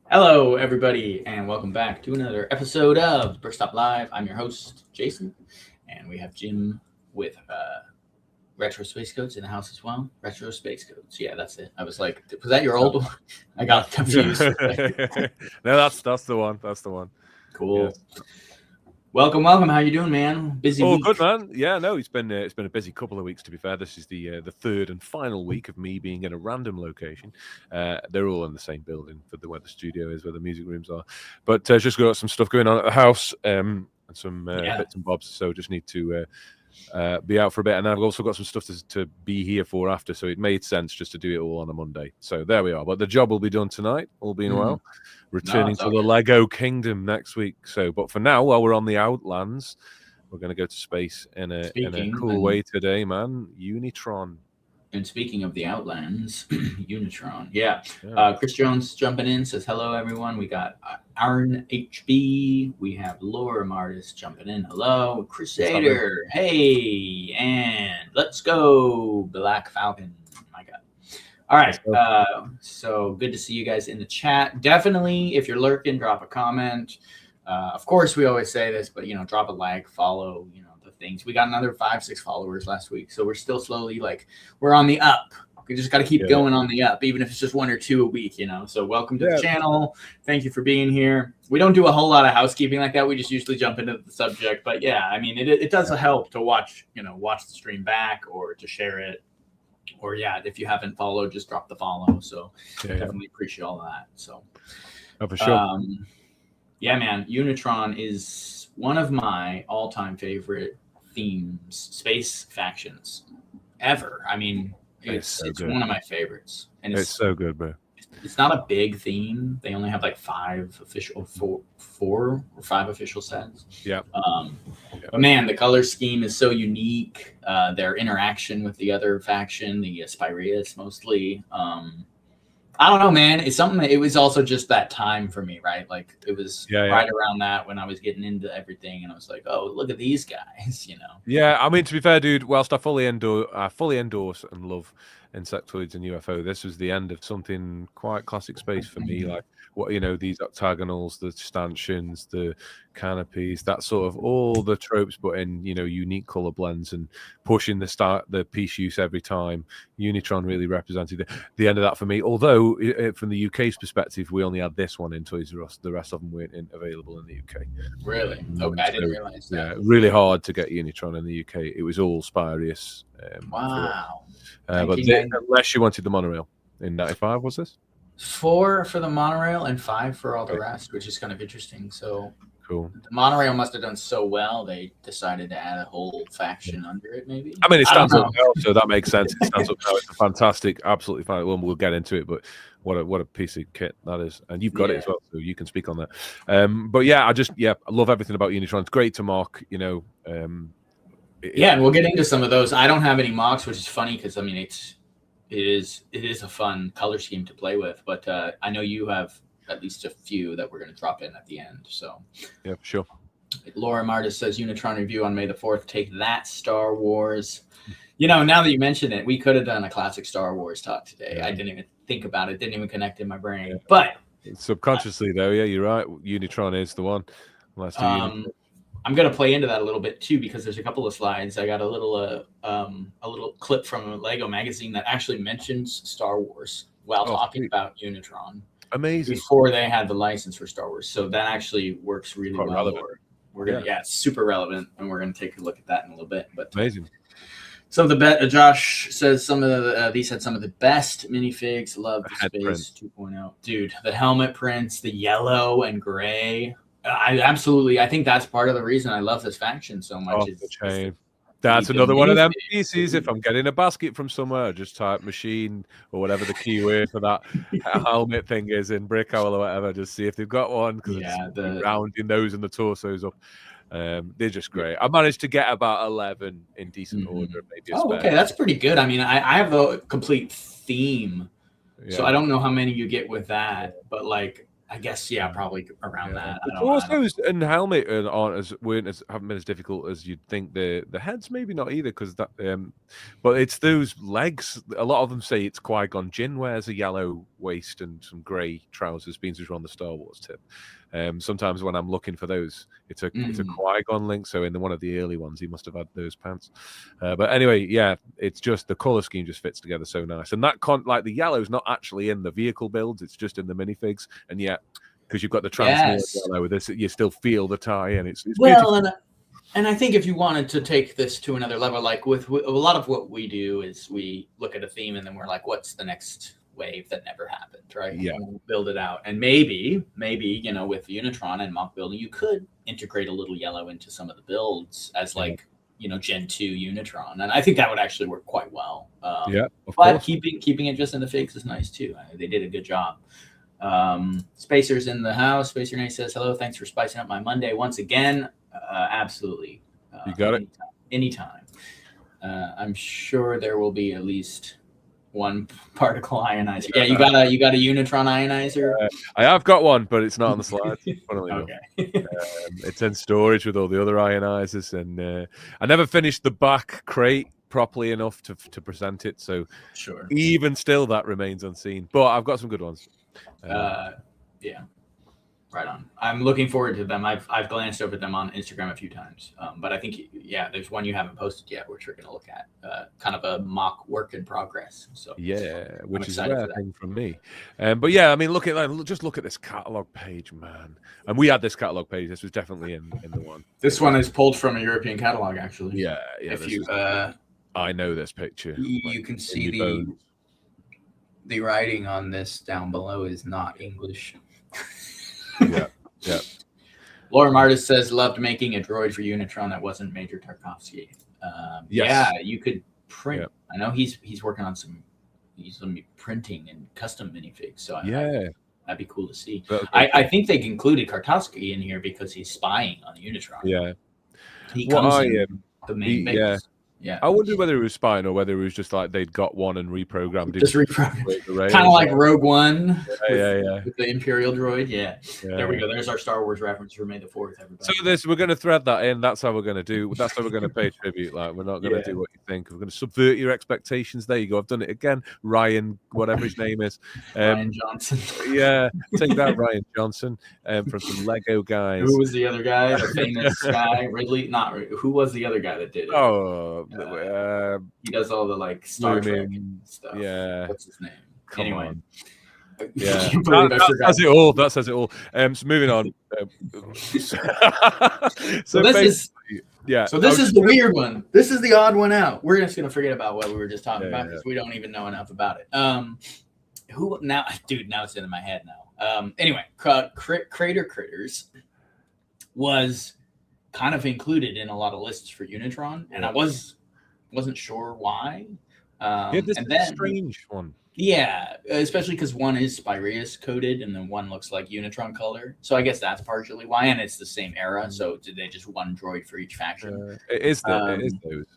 Hello, everybody, and welcome back to another episode of Burst Stop Live. I'm your host, Jason, and we have Jim with Retro Space Codes in the house as well. Retro Space Codes, yeah, that's it. I was like, was that your old one? I got confused. No, that's the one. That's the one. Cool. Yes. Welcome. How you doing, man? Busy Oh, week. good man. Yeah, no, it's been a busy couple of weeks. To be fair, this is the third and final week of me being in a random location. They're all in the same building for where the studio is, where the music rooms are. But just got some stuff going on at the house and some bits and bobs. So just need to be out for a bit, and I've also got some stuff to be here for after, so it made sense just to do it all on a Monday. So there we are. But the job will be done tonight, all being well. Returning to the Lego Kingdom next week. So, but for now, while we're on the Outlands, we're going to go to space in a cool way today, man. Unitron. And speaking of the Outlands, Unitron. Yeah. Chris Jones jumping in, says hello, everyone. We got Aaron HB. We have Laura Martis jumping in. Hello. Crusader. Hey. And let's go. Black Falcon. My God. All right. So good to see you guys in the chat. Definitely, if you're lurking, drop a comment. Of course, we always say this, but, drop a like, follow, things. We got another 5-6 followers last week, so we're still slowly we're on the up. We just got to keep going on the up, even if it's just 1 or 2 a week. So welcome to the channel. Thank you for being here. We don't do a whole lot of housekeeping like that. We just usually jump into the subject, but yeah, I mean, it does help to watch the stream back or to share it, or if you haven't followed, just drop the follow. So definitely appreciate all that. So for sure. Yeah, man, Unitron is one of my all-time favorite themes, space factions ever. I mean, it's one of my favorites, and it's so good, bro. It's not a big theme. They only have like 4 or 5 official sets. Yeah. But man, the color scheme is so unique. Their interaction with the other faction, the Spireus mostly. I don't know, man. It's something that it was also just that time for me, right? Like it was right around that when I was getting into everything, and I was like, "Oh, look at these guys," Yeah, I mean, to be fair, dude. Whilst I fully endorse and love insectoids and UFO, this was the end of something quite classic space for me. Like these octagonals, the stanchions, the canopies, that sort of all the tropes, but in unique color blends and pushing the piece use every time. Unitron really represented the end of that for me. Although from the UK's perspective, we only had this one in Toys R Us. The rest of them weren't available in the UK. Really? Okay, I didn't realize that. Yeah, really hard to get Unitron in the UK. It was all Spireus. Wow. But unless you wanted the monorail in '95, was this? 4 for the monorail and 5 for all the rest, which is kind of interesting. So cool. The monorail must have done so well, they decided to add a whole faction under it, maybe. I mean, it stands up now, so that makes sense. It stands up now. It's a fantastic, absolutely fine. Well, we'll get into it, but what a piece of kit that is, and you've got it as well, so you can speak on that. But yeah, I love everything about Unitron. It's great to mock, and we'll get into some of those. I don't have any mocks, which is funny because I mean it is a fun color scheme to play with, but I know you have at least a few that we're going to drop in at the end. So yeah, sure. Laura Martis says Unitron review on May the 4th. Take that, Star Wars. Now that you mention it, we could have done a classic Star Wars talk today. I didn't even think about it. Didn't even connect in my brain. But subconsciously, though, yeah, you're right. Unitron is the one. I'm going to play into that a little bit too, because there's a couple of slides. I got a little clip from a Lego magazine that actually mentions Star Wars while talking about Unitron. Amazing. Before they had the license for Star Wars, so that actually works really well. Relevant. We're gonna, it's super relevant, and we're gonna take a look at that in a little bit. But amazing. Some of the Josh says some of these had some of the best minifigs. Love the Space 2.0, dude. The helmet prints, the yellow and gray. I think that's part of the reason I love this faction so much. That's another one of them pieces. If I'm getting a basket from somewhere, I just type machine or whatever the keyword for that helmet thing is in Brick Owl or whatever. Just see if they've got one, because it's rounding those and the torsos up. They're just great. I managed to get about 11 in decent order. Maybe okay, that's pretty good. I mean, I have the complete theme, so I don't know how many you get with that, but I guess probably around that. The torsos and helmet haven't been as difficult as you'd think. The heads maybe not either, because that. But it's those legs. A lot of them say it's Qui-Gon Jinn wears a yellow waist and some grey trousers, being as we're on the Star Wars tip. Sometimes when I'm looking for those, it's a Qui-Gon link. So in one of the early ones, he must have had those pants. But anyway, yeah, it's just the color scheme just fits together so nice. And that like the yellow's not actually in the vehicle builds; it's just in the minifigs. And yet, because you've got the transparent yellow with this, you still feel the tie, and it's well, beautiful. And I think if you wanted to take this to another level, like with a lot of what we do is we look at a theme and then we're like, what's the next wave that never happened, right? Yeah. And we'll build it out. And maybe, you know, with Unitron and mock building, you could integrate a little yellow into some of the builds as like, you know, Gen 2 Unitron. And I think that would actually work quite well. Of but course. keeping it just in the figs is nice too. They did a good job. Spacer's in the house. Spacer Nate says, hello, thanks for spicing up my Monday once again. Absolutely. You got it. Anytime. I'm sure there will be at least one particle ionizer. Yeah, you got a Unitron ionizer. I have got one, but it's not on the slides. Okay. It's in storage with all the other ionizers, and I never finished the back crate properly enough to present it. So sure, even still, that remains unseen. But I've got some good ones. Yeah. Right on. I'm looking forward to them. I've glanced over them on Instagram a few times, but I think there's one you haven't posted yet, which we're going to look at. Kind of a mock work in progress. So yeah, which is a rare thing from me. But yeah, I mean, look at this catalog page, man. And we had this catalog page. This was definitely in the one. This one is pulled from a European catalog, actually. Yeah. If you, I know this picture. You can see the writing on this down below is not English. Yeah. Laura Martis says, loved making a droid for Unitron that wasn't Major Tarkovsky. Yeah, you could print. Yep. I know he's working on some printing and custom minifigs. So that'd be cool to see. I think they included Tarkovsky in here because he's spying on Unitron. Yeah, he comes in the main base. Yeah, I wonder whether it was spying or whether it was just like they'd got one and reprogrammed it. Just reprogrammed, kind of like Rogue One. With the Imperial droid. Yeah, there we go. There's our Star Wars reference for May the 4th. Everybody. So we're going to thread that in. That's how we're going to do. That's how we're going to pay tribute. Like we're not going to do what you think. We're going to subvert your expectations. There you go. I've done it again. Ryan, whatever his name is, Ryan Johnson. Yeah, take that, Ryan Johnson, from some Lego guys. Who was the other guy? The famous guy, Ridley. Who was the other guy that did it? Oh. He does all the like Star Trek stuff. Yeah. What's his name? Come anyway. On. Yeah. that says it all. That says it all. So moving on. So this is So this is the weird one. This is the odd one out. We're just gonna forget about what we were just talking about because we don't even know enough about it. Who now, dude? Now it's in my head now. Anyway, Crater Critters was kind of included in a lot of lists for Unitron, and I wasn't sure why. This is a strange one. Yeah, especially because one is Spyrius coded, and then one looks like Unitron color. So I guess that's partially why, and it's the same era. So did they just one droid for each faction? It is those.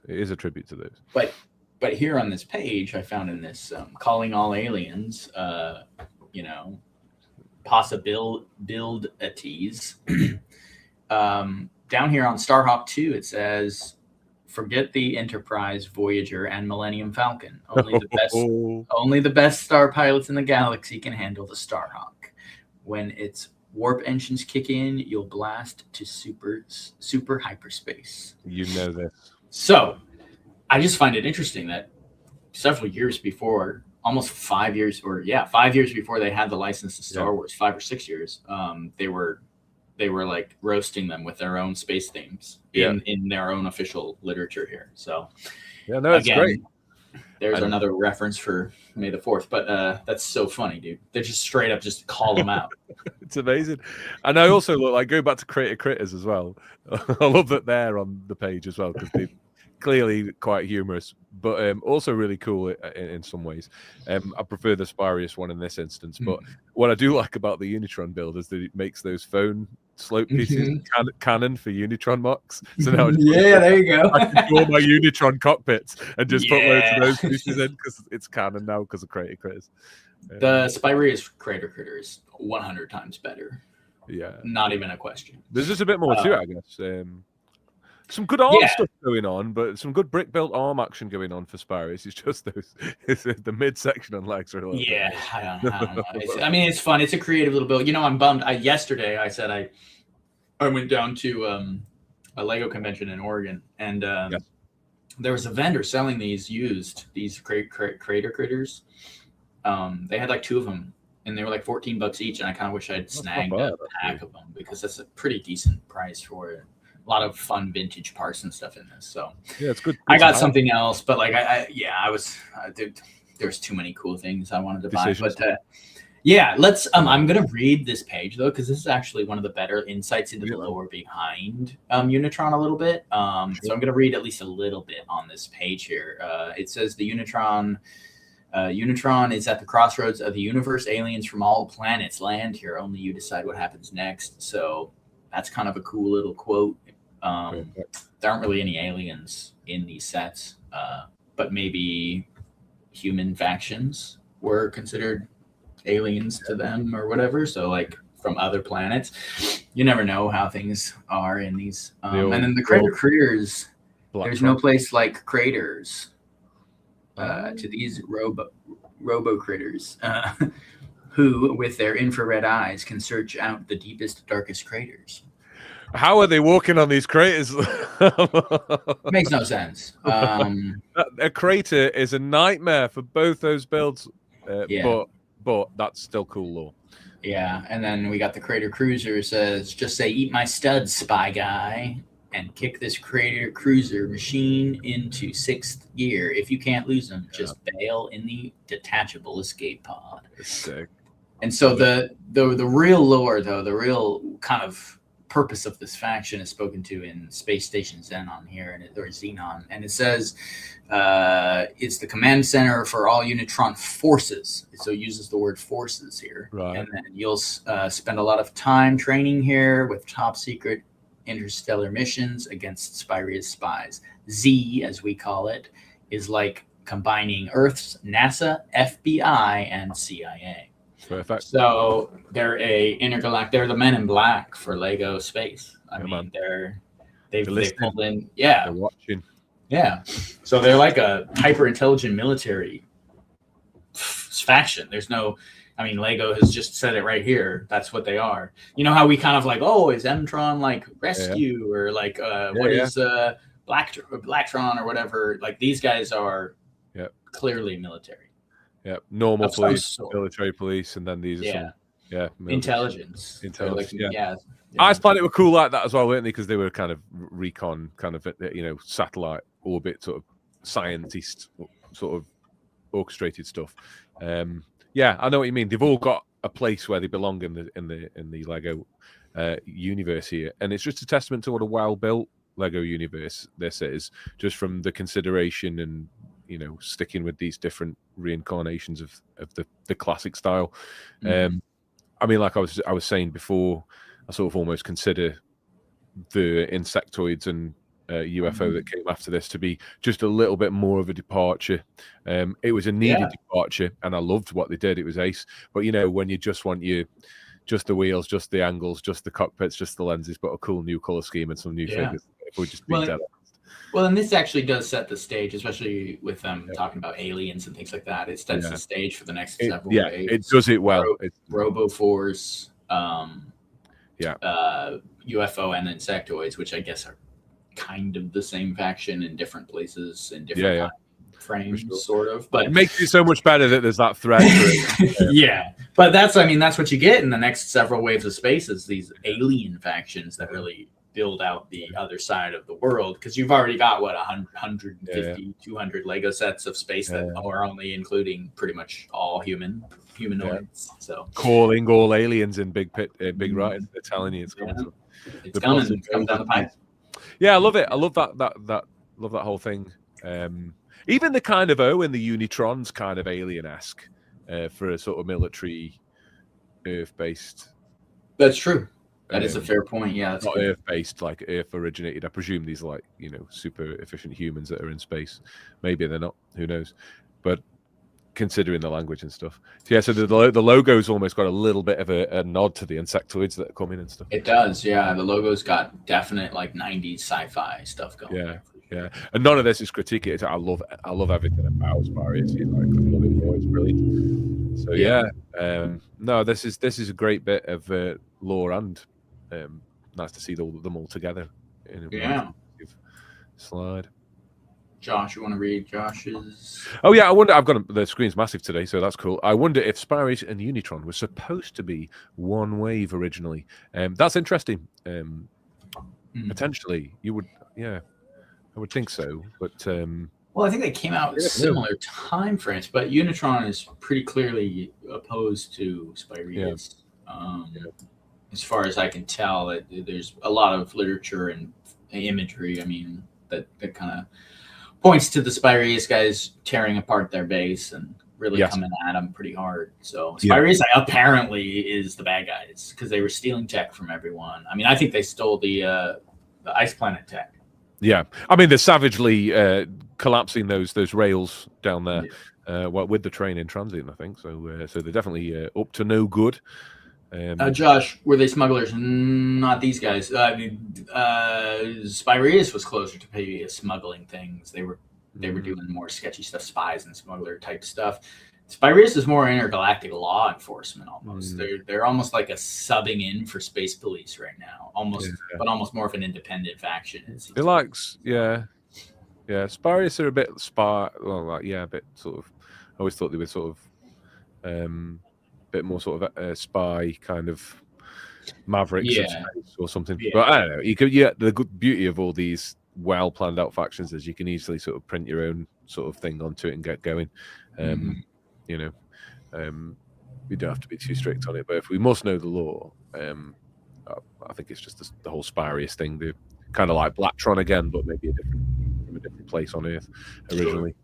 It is a tribute to those. But here on this page, I found in this calling all aliens, possibilities. Down here on Starhawk 2, it says, forget the Enterprise, Voyager, and Millennium Falcon. Only the best star pilots in the galaxy can handle the Starhawk. When its warp engines kick in, you'll blast to super hyperspace. You know this. So I just find it interesting that several years before, almost 5 years, 5 years before they had the license to Star Wars, 5 or 6 years, they were like roasting them with their own space themes in their own official literature here. So it's great. There's another reference for May the 4th, but that's so funny, dude. They just straight up just call them out. It's amazing. And I also go back to Crater Critters as well. I love that they're on the page as well because they're clearly quite humorous, but also really cool in some ways. I prefer the Spyrius one in this instance, but what I do like about the Unitron build is that it makes those phone slope pieces canon for Unitron mocks. So now there you go. I can do all my Unitron cockpits and just put loads of those pieces in because it's canon now because of Crater Critters. The Spyrius Crater Critter is 100 times better. Yeah, not even a question. There's just a bit more to it, I guess. some good arm Yeah. stuff going on, but some good brick built arm action going on for Spyros. It's just the midsection on legs are a little bit. I don't know. It's fun. It's a creative little build. I'm bummed. Yesterday I said I went down to a Lego convention in Oregon, and Yes. there was a vendor selling these crater critters. They had like 2 of them, and they were like $14 each. And I kind of wish I'd snagged a pack of them, because that's a pretty decent price for it. A lot of fun vintage parts and stuff in this. So yeah, it's good. I got something else, but like there's too many cool things I wanted to buy. But let's. I'm gonna read this page though, because this is actually one of the better insights into the lore behind Unitron a little bit. So I'm gonna read at least a little bit on this page here. It says the Unitron is at the crossroads of the universe. Aliens from all planets land here. Only you decide what happens next. So that's kind of a cool little quote. There aren't really any aliens in these sets, but maybe human factions were considered aliens to them or whatever. So like from other planets, you never know how things are in these. And then the crater critters, there's no place like craters to these robo critters who, with their infrared eyes, can search out the deepest, darkest craters. How are they walking on these craters? Makes no sense. A crater is a nightmare for both those builds, but that's still cool lore. Yeah, and then we got the crater cruiser says, just say, eat my studs, spy guy, and kick this crater cruiser machine into 6th gear. If you can't lose them, just bail in the detachable escape pod. That's sick. And so the real lore, though, the real kind of purpose of this faction is spoken to in Space Station Xenon here, or Xenon, and it says it's the command center for all Unitron forces. So it uses the word forces here, right? And then you'll spend a lot of time training here with top secret interstellar missions against Spyria's spies. Z, as we call it, is like combining Earth's NASA, FBI, and CIA. Perfect. So they're they're the Men in Black for Lego Space. They've pulled in, they're watching. Yeah. So they're like a hyper intelligent military faction. There's no, Lego has just said it right here. That's what they are. You know how we kind of like, is Mtron like rescue or like what is Blacktron or whatever? Like these guys are clearly military. Yeah, normal police, military police, and then these are intelligence. Intelligence, like, Ice Planet were cool like that as well, weren't they? Because they were kind of recon, kind of satellite orbit sort of scientist sort of orchestrated stuff. I know what you mean. They've all got a place where they belong in the Lego universe here, and it's just a testament to what a well-built Lego universe this is, just from the consideration and sticking with these different reincarnations of the classic style. Like I was saying before, I sort of almost consider the insectoids and UFO that came after this to be just a little bit more of a departure. It was a needed departure, and I loved what they did. It was ace. But when you just want just the wheels, just the angles, just the cockpits, just the lenses, but a cool new color scheme and some new figures, it would just be dead. Well, and this actually does set the stage, especially with them talking about aliens and things like that. It sets the stage for the next several waves. It does it well. RoboForce, UFO, and Insectoids, which I guess are kind of the same faction in different places in different frames, sort of. But it makes it so much better that there's that thread. But that's what you get in the next several waves of spaces. These alien factions that really build out the other side of the world, because you've already got 150 200 Lego sets of space that are only including pretty much all humanoids. So calling all aliens in big right, they're telling you it's coming. It's coming down the pipe. I love it. I love that whole thing. Even the kind of in the Unitrons kind of alien-esque for a sort of military Earth-based. That's true. That is a fair point. Yeah, that's not Earth-based, like Earth originated. I presume these are like super efficient humans that are in space. Maybe they're not. Who knows? But considering the language and stuff. So, yeah, so the logo's almost got a little bit of a nod to the insectoids that are coming and stuff. It does, yeah. The logo's got definite like 90s sci-fi stuff going. Yeah, yeah. And none of this is critique. I love everything about Sparius. You know, I love it more. It's brilliant. So yeah, no, this is a great bit of lore, and nice to see them all together. In a slide. Josh, you want to read Josh's? Oh yeah, I wonder. The screen's massive today, so that's cool. I wonder if Sparius and Unitron were supposed to be one wave originally. That's interesting. Potentially, you would, I would think so. But well, I think they came out similar time frames, but Unitron is pretty clearly opposed to Spirius. As far as I can tell, there's a lot of literature and imagery. I mean, that kind of points to the Spirius guys tearing apart their base and really coming at them pretty hard. So Spirius apparently is the bad guys because they were stealing tech from everyone. I mean, I think they stole the Ice Planet tech. Yeah, I mean they're savagely collapsing those rails down there with the train in transit, I think. So so they're definitely up to no good. Josh, were they smugglers? Not these guys. I mean, Spirius was closer to maybe smuggling things. They were doing more sketchy stuff, spies and smuggler type stuff. Spirius is more intergalactic law enforcement almost. They're almost like a subbing in for space police right now, but almost more of an independent faction. It likes, Spirius are a bit a bit sort of. I always thought they were sort of. Bit more sort of a spy kind of mavericks or something, but I don't know. You could, the good beauty of all these well planned out factions is you can easily sort of print your own sort of thing onto it and get going. You know, we don't have to be too strict on it, but if we must know the law, I think it's just the whole Spirius thing. They're kind of like Blacktron again, but maybe from a different place on Earth originally.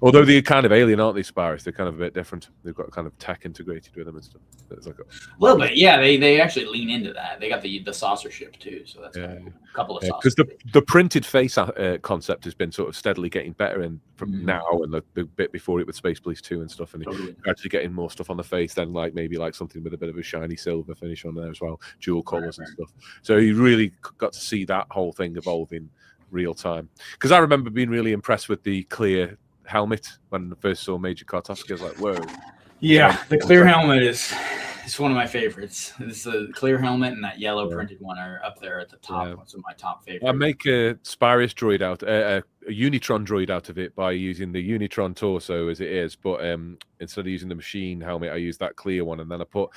Although they're kind of alien, aren't they, Spirius? They're kind of a bit different. They've got kind of tech integrated with them and stuff. It's like a little bit, yeah. They actually lean into that. They got the saucer ship too, so that's a couple of saucers. Because the printed face concept has been sort of steadily getting better, and from now and the bit before it with Space Police 2 and stuff, and actually getting more stuff on the face than maybe something with a bit of a shiny silver finish on there as well, dual colors and stuff. So you really got to see that whole thing evolve in real time. Because I remember being really impressed with the clear helmet when I first saw Major Kartovsky. I was like, whoa. Yeah, the clear helmet is one of my favorites. It's the clear helmet and that yellow printed one are up there at the top. It's one of my top favorites. I make a Spirius droid a Unitron droid out of it by using the Unitron torso as it is, but instead of using the machine helmet, I use that clear one, and then I put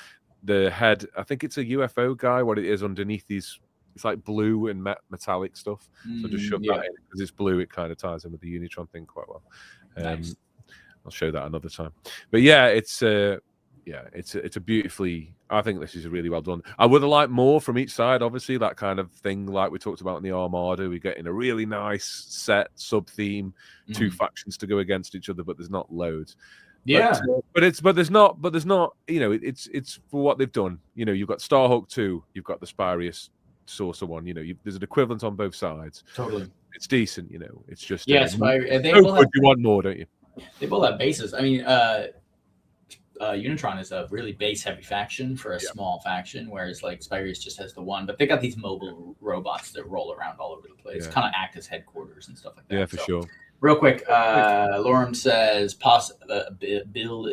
the head. I think it's a UFO guy. What it is underneath these. It's like blue and metallic stuff. So just shove that in because it's blue. It kind of ties in with the Unitron thing quite well. Nice. I'll show that another time. But yeah, it's a beautifully. I think this is really well done. I would have liked more from each side. Obviously, that kind of thing like we talked about in the Armada. We get in a really nice set sub theme, two factions to go against each other, but there's not loads. Yeah, but there's not. You know, it's for what they've done. You know, you've got Starhawk 2, you've got the Spirius Saucer one. You know, there's an equivalent on both sides. Totally, it's decent. You know, it's just you want more, don't you? They both have bases. I mean, Unitron is a really base heavy faction for a small faction, whereas like Spirius just has the one. But they got these mobile robots that roll around all over the place, kind of act as headquarters and stuff like that. Yeah, for sure. Real quick, Lorem says build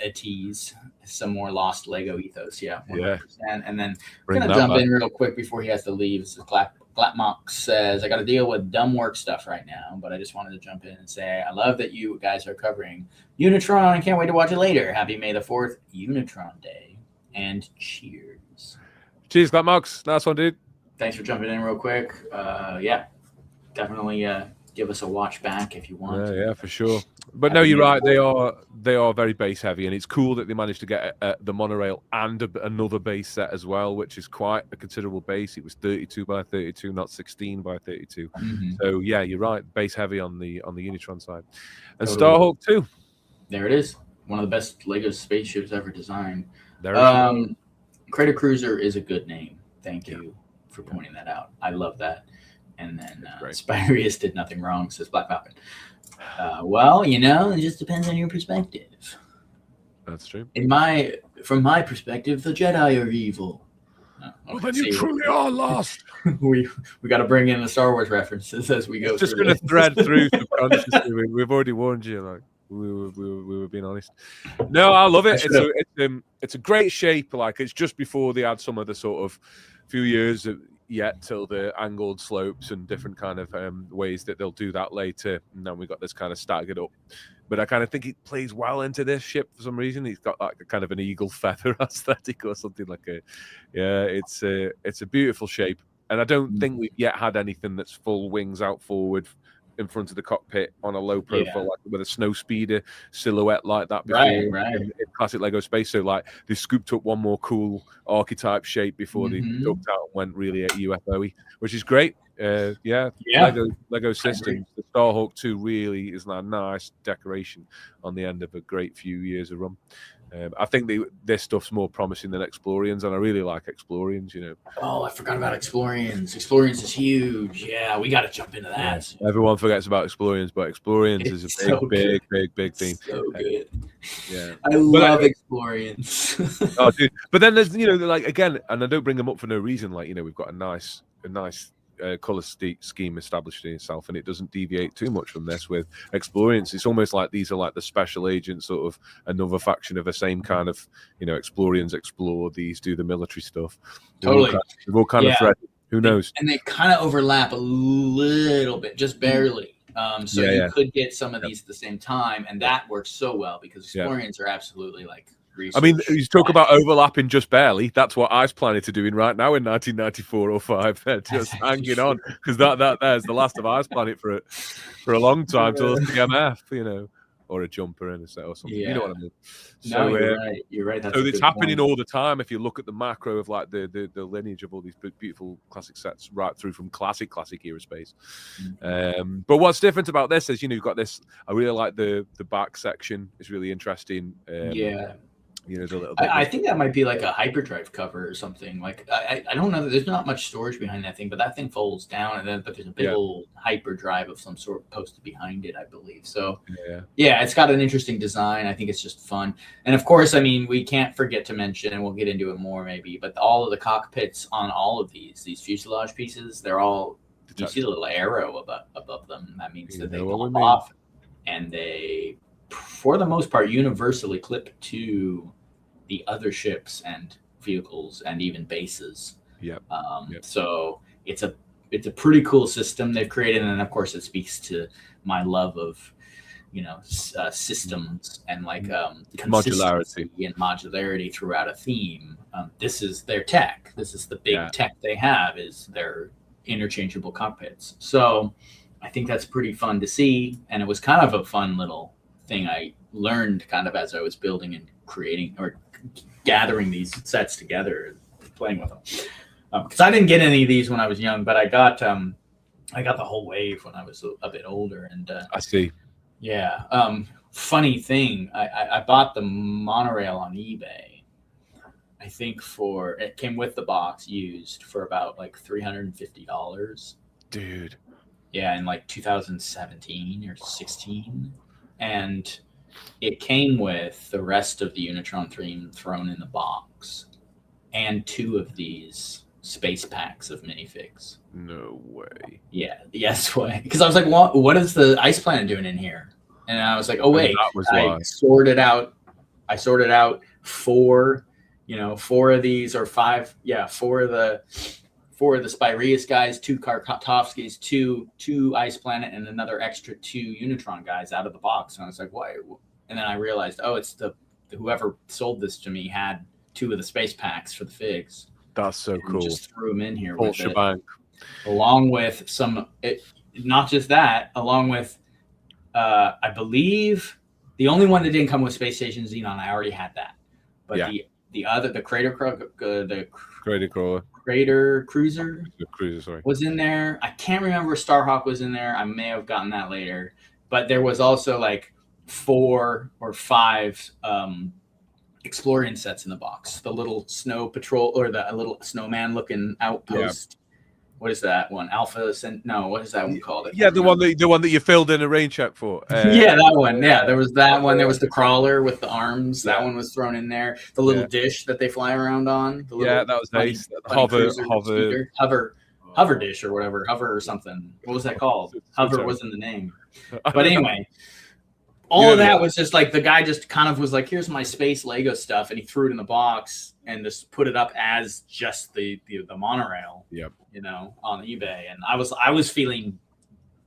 a tease some more lost Lego ethos. Yeah, 100%. And then we're gonna jump in real quick before he has to leave. This is Mocs says, I got to deal with dumb work stuff right now, but I just wanted to jump in and say I love that you guys are covering Unitron. I can't wait to watch it later. Happy May the 4th, Unitron Day, and cheers. Cheers, Mocs. Nice one, dude. Thanks for jumping in real quick. Definitely give us a watch back if you want. Yeah, for sure. But no, you're right. They are very base heavy, and it's cool that they managed to get the monorail and another base set as well, which is quite a considerable base. It was 32 by 32, not 16 by 32. So yeah, you're right. Base heavy on the Unitron side, and Starhawk too. There it is. One of the best Lego spaceships ever designed. Crater Cruiser is a good name. Thank you for pointing that out. I love that. And then Spirius did nothing wrong, says Black Falcon. Well, it just depends on your perspective. That's true. From my perspective, the Jedi are evil. Well, then you truly are lost. we got to bring in the Star Wars references as we go. It's just going to thread through subconsciously. We've already warned you. Like we were being honest. No, I love it. It's a great shape. Like it's just before they had some of the sort of few years yet till the angled slopes and different kind of ways that they'll do that later. And then we got this kind of staggered up. But I kind of think it plays well into this ship for some reason. He's got like a kind of an eagle feather aesthetic or something like it's a beautiful shape. And I don't think we've yet had anything that's full wings out forward in front of the cockpit on a low profile, like with a snow speeder silhouette like that before in classic Lego space. So like they scooped up one more cool archetype shape before they ducked out and went really at UFO-y, which is great. Lego systems. The Starhawk 2 really is a nice decoration on the end of a great few years of run. I think this stuff's more promising than Explorians, and I really like Explorians, Oh, I forgot about Explorians. Explorians is huge. Yeah, we got to jump into that. Yeah. Everyone forgets about Explorians, but Explorians is a big theme. So good. Yeah. I love Explorians. Oh, dude. But then there's, like, again, and I don't bring them up for no reason. Like, we've got a nice color scheme established in itself, and it doesn't deviate too much from this with Explorians. It's almost like these are like the special agents, sort of another faction of the same kind of, Explorians explore, these do the military stuff. Totally. They're all kind of threaded. Who knows? And they kind of overlap a little bit, just barely. You could get some of these at the same time, and that works so well because Explorians are absolutely like. I mean, you talk about overlapping just barely. That's what I was planning to doing right now in 1994 or 5. They're just hanging on because there's the last of Ice Planet for a long time till it's the MF, or a jumper in a set or something. Yeah. You know what I mean? So, you're right. You're right. That's so it's happening all the time. If you look at the macro of like the lineage of all these beautiful classic sets, right through from classic era space. But what's different about this is you've got this. I really like the back section. It's really interesting. I think that might be like a hyperdrive cover or something. Like I don't know. There's not much storage behind that thing, but that thing folds down, but there's a big old hyperdrive of some sort posted behind it, I believe. So it's got an interesting design. I think it's just fun, and of course, I mean, we can't forget to mention, and we'll get into it more maybe, but all of the cockpits on all of these fuselage pieces, they're all. You see the little arrow above them. That means that they pop off, and they, for the most part, universally clip to the other ships and vehicles and even bases. So it's a pretty cool system they've created, and of course it speaks to my love of systems and like modularity throughout a theme. This is their tech. This is the big tech they have, is their interchangeable cockpits. So I think that's pretty fun to see, and it was kind of a fun little thing I learned kind of as I was building and creating or gathering these sets together and playing with them. Because I didn't get any of these when I was young, but I got the whole wave when I was a bit older. And I see. Yeah. Funny thing, I bought the monorail on eBay. I think it came with the box used for about like $350. Dude. Yeah, in like 2017 or 16. And it came with the rest of the Unitron theme thrown in the box and 2 of these space packs of minifigs. No way. Yeah, yes way. Because I was like, what is the Ice Planet doing in here? And I was like, oh wait, I sorted out 4, 4 of these or 5. Yeah, 4 of the Spireus guys, 2 Karkovskis, 2 Ice Planet, and another extra 2 Unitron guys out of the box. And I was like, why? And then I realized, it's whoever sold this to me had 2 of the space packs for the figs. That's so cool. Just threw them in here Full shebang. Along with not just that, along with, I believe the only one that didn't come with Space Station Xenon, I already had that. But the other, the Crater Cruiser was in there. I can't remember if Starhawk was in there. I may have gotten that later. But there was also like 4 or 5 Explorian sets in the box. The little snow patrol or the little snowman looking outpost. what is that one? Alpha Cent? No, what is that one called? Yeah, the one that you filled in a rain check for. Yeah, that one. Yeah, there was that one. There was the crawler with the arms. That one was thrown in there. The little dish that they fly around on. The little that was nice. Hover dish or whatever. Hover or something. What was that called? Hover wasn't the name. But anyway, all of that was just like the guy just kind of was like, here's my space Lego stuff. And he threw it in the box and just put it up as just the monorail, on eBay. And I was feeling,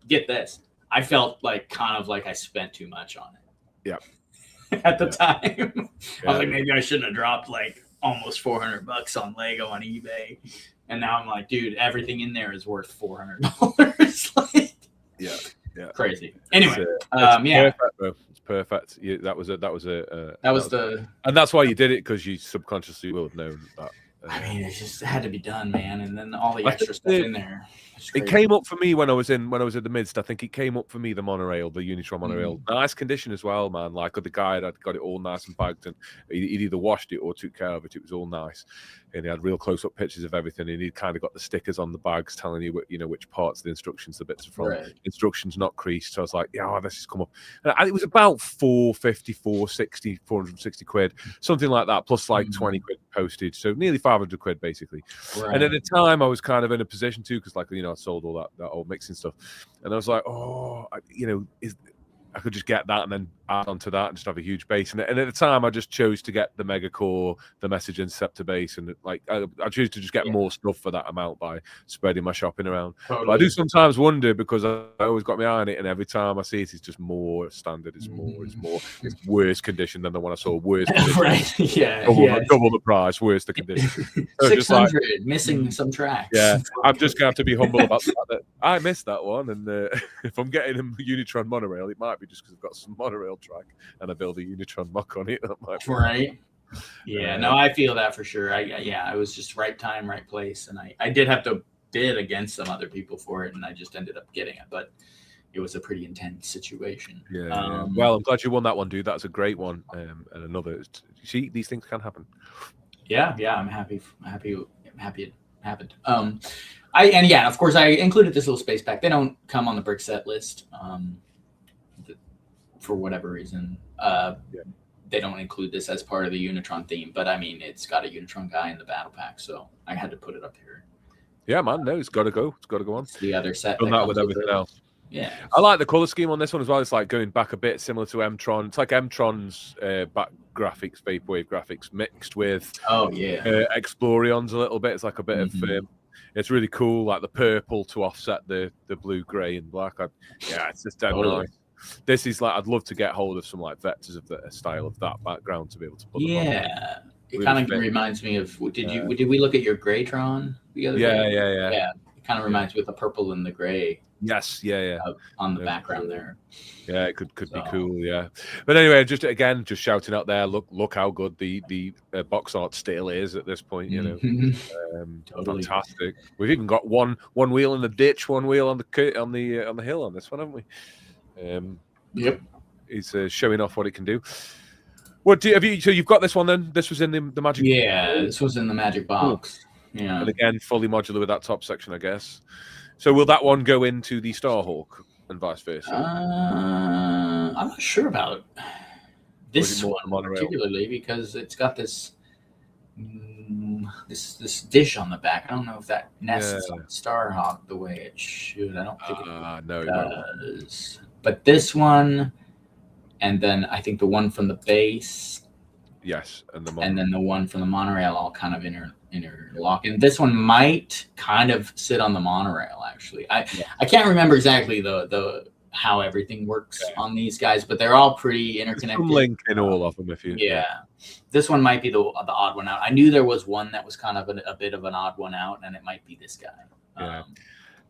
get this, I felt like kind of like I spent too much on it. Yeah. At the time. I was like, maybe I shouldn't have dropped like almost $400 on Lego on eBay. And now I'm like, dude, everything in there is worth $400. Like, yeah. Crazy. Anyway, perfect, bro. It's perfect. And that's why you did it, because you subconsciously will have known that. I mean, it just had to be done, man. And then all the extra stuff in there. It came up for me when I was at the midst. I think it came up for me, the monorail, the Unitron monorail. Nice condition as well, man. Like the guy that got it all nice and bagged, and he'd either washed it or took care of it. It was all nice. And he had real close-up pictures of everything, and he'd kind of got the stickers on the bags telling you, which parts of the instructions the bits are from. Right. Instructions not creased. So I was like, this has come up. And it was about 450, 460, 460 quid, something like that, plus like 20 quid postage. So nearly 500 quid, basically. Right. And at the time, I was kind of in a position too, because I sold all that old mixing stuff. And I was like, I could just get that and then add onto that and just have a huge base. And at the time, I just chose to get the Mega Core, the Message Interceptor base, and I choose to just get more stuff for that amount by spreading my shopping around. Totally. But I do sometimes wonder, because I always got my eye on it, and every time I see it, it's just more standard. It's it's worse condition than the one I saw. Worse, right? Double the price, worse the condition. So 600 missing some tracks. Yeah, I'm just gonna have to be humble about the fact that I missed that one, and if I'm getting a Unitron monorail, it might be just because I've got some monorail track and I build a Unitron mock on it. That might be right. Yeah, no, I feel that for sure. I was just right time, right place, and I did have to bid against some other people for it, and I just ended up getting it, but it was a pretty intense situation. Yeah. Well, I'm glad you won that one, dude. That's a great one. And another. You see, these things can happen. Yeah, I'm happy it happened. Of course, I included this little space pack. They don't come on the brick set list. For whatever reason, they don't include this as part of the Unitron theme. But I mean, it's got a Unitron guy in the battle pack, so I had to put it up here. Yeah, man, no, it's got to go. It's got to go on. It's the other set. Done that with everything else. Yeah, I like the color scheme on this one as well. It's like going back a bit, similar to M-Tron. It's like M-Tron's back graphics, vaporwave graphics, mixed with Explorion's a little bit. It's like a bit of. It's really cool, like the purple to offset the blue, gray, and black. It's just dead nice. This is like, I'd love to get hold of some like vectors of the style of that background to be able to put them on. Yeah, it kind of reminds me of. Did we look at your Graytron the other day? Yeah. It kind of reminds me of the purple and the gray. Yes, on the background there. Yeah, it could be cool. Yeah, but anyway, just shouting out there. Look how good the box art still is at this point. Totally. Fantastic. We've even got one wheel in the ditch, one wheel on the hill on this one, haven't we? Yep. He's showing off what it can do. What so you've got this one then? This was in the magic. Yeah, this was in the magic box. Cool. Yeah, and again, fully modular with that top section, I guess. So will that one go into the Starhawk and vice versa? I'm not sure about this one particularly, because it's got this dish on the back. I don't know if that nests on Starhawk the way it should. I don't think it does. But this one, and then I think the one from the base. Yes, and then the one from the monorail all kind of interlock. And this one might kind of sit on the monorail, actually. I can't remember exactly the how everything works on these guys, but they're all pretty interconnected. Link in all of them, if you. Yeah, this one might be the odd one out. I knew there was one that was kind of a bit of an odd one out, and it might be this guy.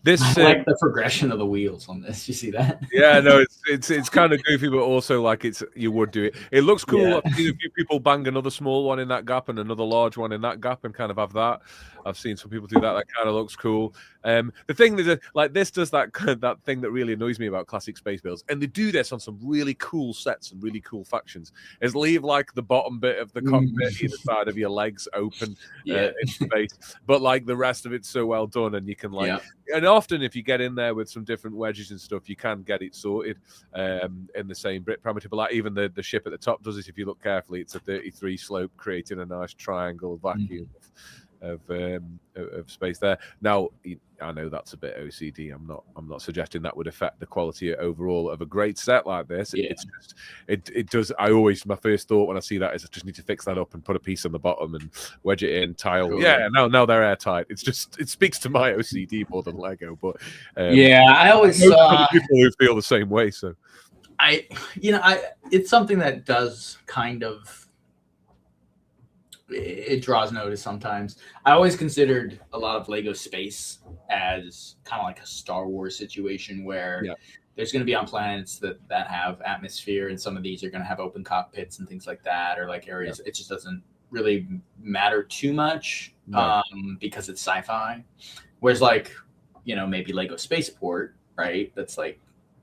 This I like the progression of the wheels on this. You see that? Yeah, no, it's kind of goofy, but also like you would do it. It looks cool. Yeah. I've seen a few people bang another small one in that gap and another large one in that gap, and kind of have that. I've seen some people do that. That kind of looks cool. The thing is, like this does that that thing that really annoys me about classic space builds, and they do this on some really cool sets and really cool factions. Is leave like the bottom bit of the cockpit either side of your legs open in space, but like the rest of it's so well done, and you can like. And often, if you get in there with some different wedges and stuff, you can get it sorted in the same bit parameter. But like even the ship at the top does it. If you look carefully, it's a 33 slope, creating a nice triangle vacuum of space there. Now, I know that's a bit OCD. I'm not suggesting that would affect the quality overall of a great set like this. It's just it does. I always, my first thought when I see that is I just need to fix that up and put a piece on the bottom and wedge it in tile. Cool. Yeah, now they're airtight. It's just it speaks to my OCD more than Lego. But I always saw people who feel the same way. So it's something that does kind of. It draws notice sometimes. I always considered a lot of Lego space as kind of like a Star Wars situation where there's going to be on planets that have atmosphere, and some of these are going to have open cockpits and things like that, or like areas. It just doesn't really matter too much because it's sci-fi. Whereas like, maybe Lego Spaceport, right? That's like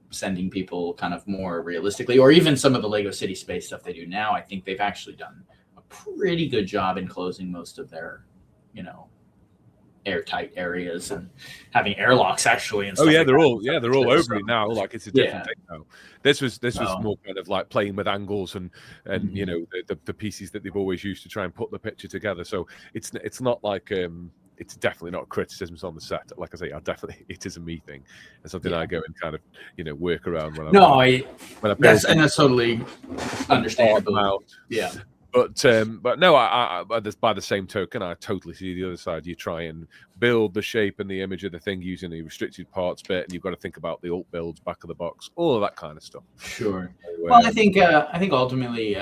sending people kind of more realistically, or even some of the Lego City Space stuff they do now. I think they've actually done pretty good job enclosing most of their, airtight areas and having airlocks actually. And stuff they're all over it now. Like it's a different thing now. This was more kind of like playing with angles and the pieces that they've always used to try and put the picture together. So it's not like it's definitely not criticisms on the set. Like I say, it is a me thing. It's something I go and kind of work around when that's totally understandable. Yeah. But no, I by the same token, I totally see the other side. You try and build the shape and the image of the thing using the restricted parts bit, and you've got to think about the alt builds, back of the box, all of that kind of stuff. Sure. Well, I think ultimately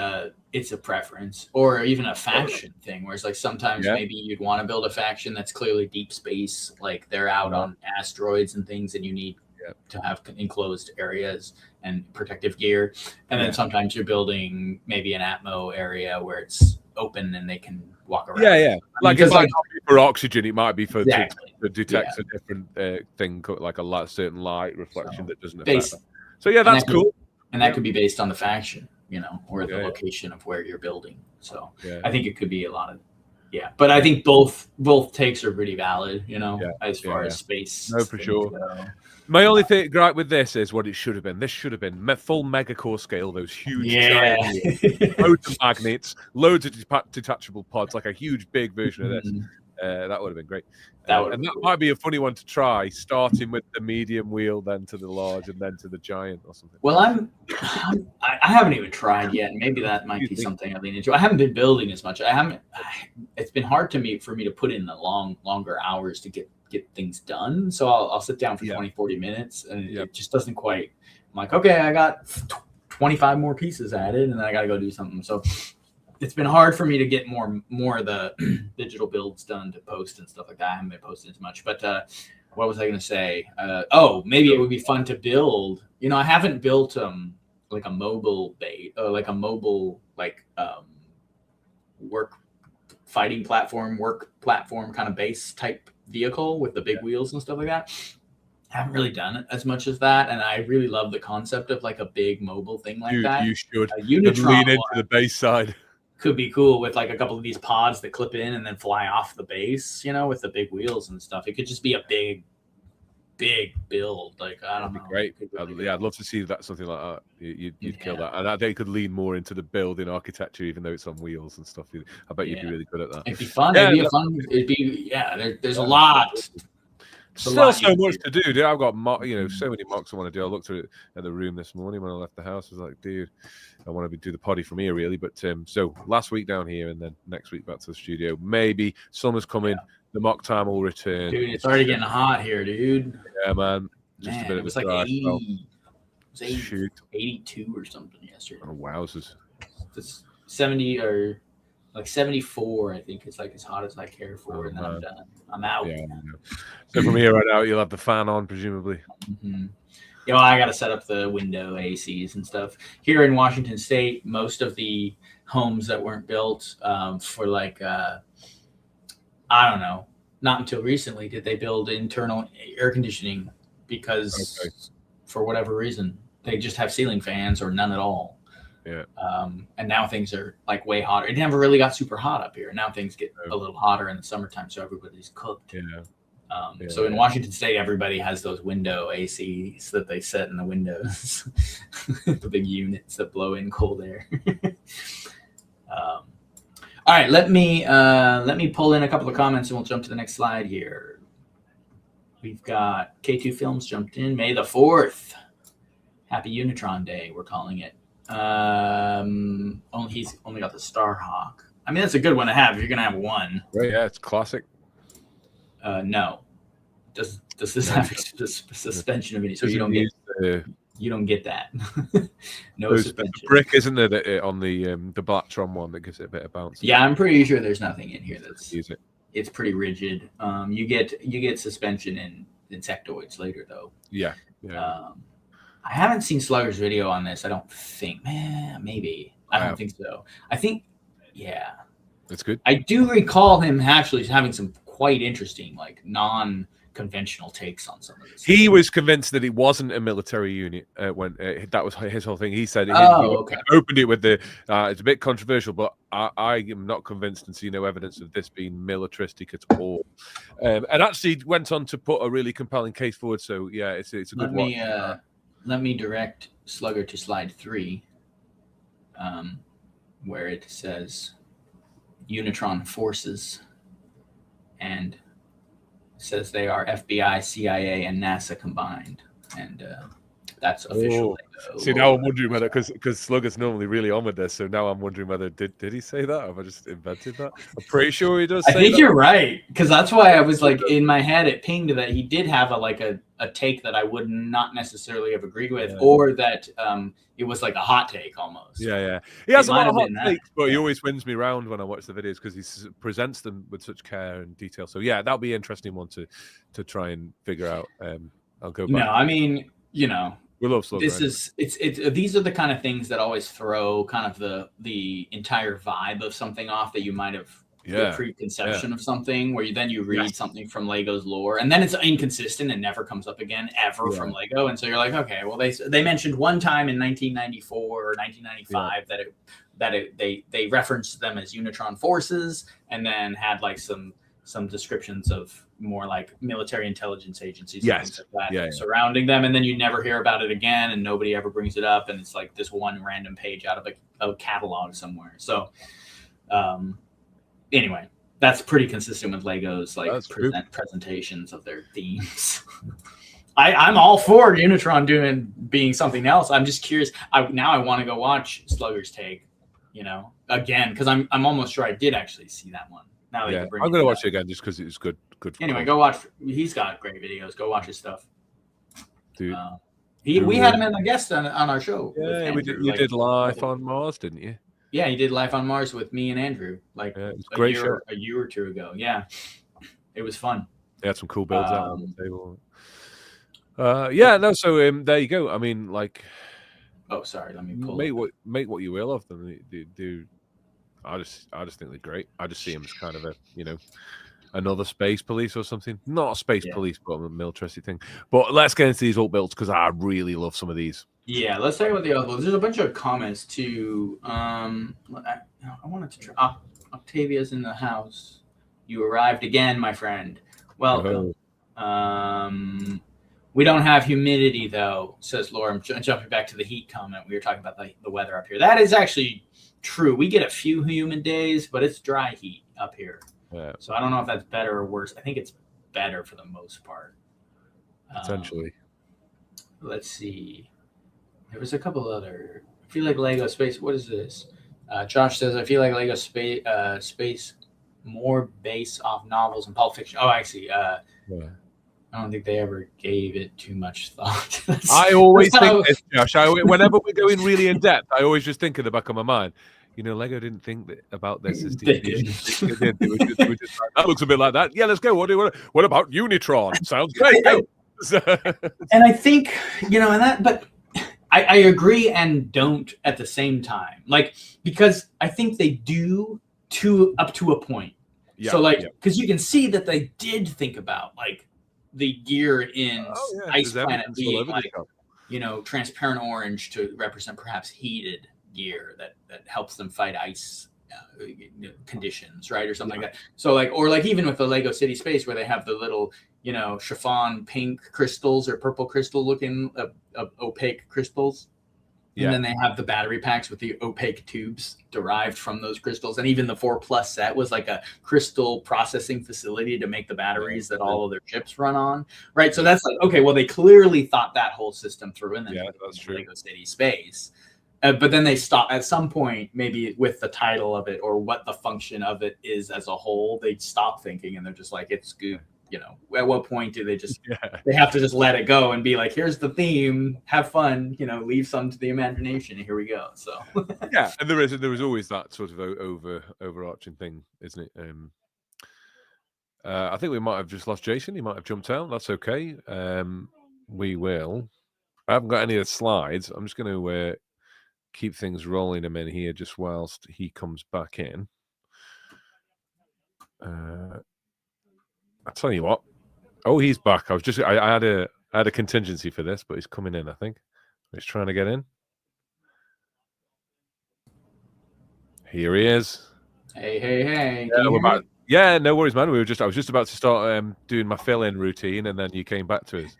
it's a preference or even a faction thing, where it's like sometimes maybe you'd want to build a faction that's clearly deep space, like they're out on asteroids and things, and you need to have enclosed areas and protective gear. And then sometimes you're building maybe an Atmo area where it's open and they can walk around. Like it's like for oxygen, it might be to detect a different thing, like a certain light reflection that doesn't affect them. So that's cool. And that could be based on the faction, or the location of where you're building. So I think it could be a lot of but I think both takes are pretty valid, as far as space. No, for sure. My only thing gripe with this is what it should have been. This should have been full mega core scale, those huge giant loads of magnets, loads of detachable pods, like a huge big version of this. That would have been great. That might be a funny one to try, starting with the medium wheel, then to the large, and then to the giant or something. Well, I haven't even tried yet. Maybe that might be something I lean into. I haven't been building as much. It's been hard for me to put in the longer hours to get things done. So I'll sit down for 20, 40 minutes, and it just doesn't quite. I'm like, okay, I got 25 more pieces added, and then I got to go do something. So it's been hard for me to get more of the digital builds done to post and stuff like that. I haven't been posting as much, but what was I going to say? Maybe it would be fun to build. I haven't built like a mobile work platform kind of base type vehicle with the big wheels and stuff like that. I haven't really done it as much as that, and I really love the concept of like a big mobile thing like that. You should Unitron lean into the base side. Could be cool with like a couple of these pods that clip in and then fly off the base, with the big wheels and stuff. It could just be a big build. Like, I don't know. Great. I'd love to see that, something like that. You'd kill that. And they could lean more into the building architecture, even though it's on wheels and stuff. I bet you'd be really good at that. It'd be fun. There's a lot. Still so much to do, dude. I've got so many mocks I want to do. I looked at the room this morning when I left the house. I was like, dude, I want to do the potty from here, really. But so last week down here, and then next week back to the studio. Maybe summer's coming. The mock time will return. Dude, it's already getting hot here, dude. Yeah, man. Just a bit of a like 80. Well. It was 82 or something yesterday. Oh, wowzers. It's 70 or like 74. I think it's like as hot as I care for, and then I'm done. I'm out. Yeah. So from here right out, you'll have the fan on, presumably. Mm-hmm. You know, I got to set up the window ACs and stuff. Here in Washington State, most of the homes that weren't built for like, I don't know, not until recently did they build internal air conditioning because for whatever reason, they just have ceiling fans or none at all. Yeah. And now things are like way hotter. It never really got super hot up here. Now things get a little hotter in the summertime, so everybody's cooked. Yeah. So in Washington State, everybody has those window ACs that they set in the windows, the big units that blow in cold air. All right, let me pull in a couple of comments and we'll jump to the next slide here. We've got K2 Films jumped in. May the 4th. Happy Unitron Day, we're calling it. He's only got the Starhawk. I mean, that's a good one to have if you're gonna have one. Right, yeah, it's classic. No. Does this have suspension of any? So you don't get that. No suspension. The brick, isn't there, that on the Blattron one that gives it a bit of bounce? Yeah, I'm pretty sure there's nothing in here that's. Use it. It's pretty rigid. You get suspension in insectoids later though. Yeah. I haven't seen Slugger's video on this. I don't think. Maybe. I don't think so. I think. Yeah. That's good. I do recall him actually having some quite interesting, like non-conventional takes on some of this. He was convinced that it wasn't a military unit when that was his whole thing. He said he opened it with the it's a bit controversial, but I am not convinced and see no evidence of this being militaristic at all. And actually went on to put a really compelling case forward. So yeah, it's a good watch. Let me direct Slugger to slide 3, where it says Unitron forces. And says they are FBI, CIA, and NASA combined, and that's official. See, now I'm wondering whether because Slugger's normally really on with this, so now I'm wondering whether did he say that? Or have I just invented that? I'm pretty sure he does. I think you're right, because that's why I was like in my head it pinged that he did have a take that I would not necessarily have agreed with, or that it was like a hot take almost. Yeah. He has a lot of hot takes, but he always wins me round when I watch the videos because he presents them with such care and detail. So yeah, that'll be an interesting one to try and figure out. I'll go back. No, I mean, you know, we love Slugger. These are the kind of things that always throw kind of the entire vibe of something off that you might have the preconception of something, where you read something from Lego's lore and then it's inconsistent and never comes up again ever from Lego, and so you're like, okay, well they mentioned one time in 1994 or 1995 that they referenced them as Unitron forces, and then had like some descriptions of more like military intelligence agencies and things like that surrounding them, and then you never hear about it again and nobody ever brings it up, and it's like this one random page out of a catalog somewhere. So anyway, that's pretty consistent with Lego's like presentations of their themes. I'm all for Unitron being something else. I'm just curious. Now I want to go watch Slugger's take, again, because I'm almost sure I did actually see that one. Now that I'm going to watch it again just because it was good. Anyway, go watch. He's got great videos. Go watch his stuff. Dude, we had him as a guest on our show. Yeah, you did Life on Mars, didn't you? Yeah, he did Life on Mars with me and Andrew, like a year or two ago. Yeah, it was fun. They had some cool builds out on the table. So there you go. I mean, like, oh, sorry, let me pull. Make what you will of them. I just think they're great. I just see them as kind of another space police or something. Not a space police, but a militaristic thing. But let's get into these alt builds because I really love some of these. Yeah, let's talk about the alt builds. There's a bunch of comments too. I wanted to try. Octavia's in the house. You arrived again, my friend. Welcome. We don't have humidity though, says Laura. I'm jumping back to the heat comment. We were talking about the weather up here. That is actually true. We get a few humid days, but it's dry heat up here. Yeah. So I don't know if that's better or worse. I think it's better for the most part. Essentially. Let's see. There was a couple other. I feel like Lego Space. What is this? Josh says, I feel like Lego Space more based off novels and Pulp Fiction. Oh, actually, I don't think they ever gave it too much thought. I always think this, Josh. Whenever we're going really in depth, I always just think in the back of my mind, Lego didn't think about this as They deeply as you think didn't. they did. They were just like, that looks a bit like that. Yeah, let's go. What about Unitron? Sounds great. Go. And I think, but I agree and don't at the same time. Like, because I think they do up to a point. Yeah, so because you can see that they did think about like the gear in Ice Planet being like, transparent orange to represent perhaps heated gear that helps them fight ice conditions, right, or something like that. So or even with the Lego City Space, where they have the little chiffon pink crystals or purple crystal looking opaque crystals. And then they have the battery packs with the opaque tubes derived from those crystals. And even the 4+ set was like a crystal processing facility to make the batteries that all of their chips run on. Right. So that's like, okay, well, they clearly thought that whole system through, and then that's true. Lego City Space. But then they stop at some point, maybe with the title of it or what the function of it is as a whole, they stop thinking and they're just like, it's good. At what point do they just they have to just let it go and be like, here's the theme, have fun, leave some to the imagination, and here we go. So and there is always that sort of overarching thing, isn't it? I think we might have just lost Jason. He might have jumped out. That's okay. We will. I haven't got any of the slides. I'm just going to keep things rolling a minute here just whilst he comes back in. I'll tell you what. Oh, he's back. I had a contingency for this, but he's coming in, I think. He's trying to get in. Here he is. Hey. Yeah, no worries, man. I was just about to start doing my fill-in routine, and then you came back to us.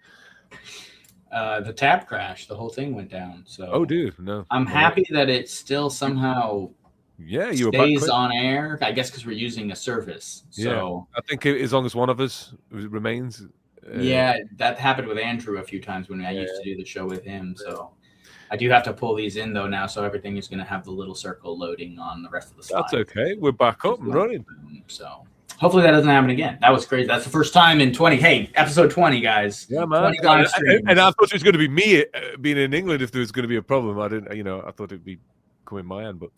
The tab crashed. The whole thing went down. So oh, dude, no. I'm happy that it still somehow stays on air. I guess because we're using a service. So I think as long as one of us remains. That happened with Andrew a few times when I used to do the show with him. So I do have to pull these in though now, so everything is going to have the little circle loading on the rest of the slides. That's okay. We're back up and running. So hopefully that doesn't happen again. That was crazy. That's the first time in 20. Hey, episode 20, guys. Yeah, man. And I thought it was going to be me being in England if there was going to be a problem. I didn't. I thought it'd be coming my end, but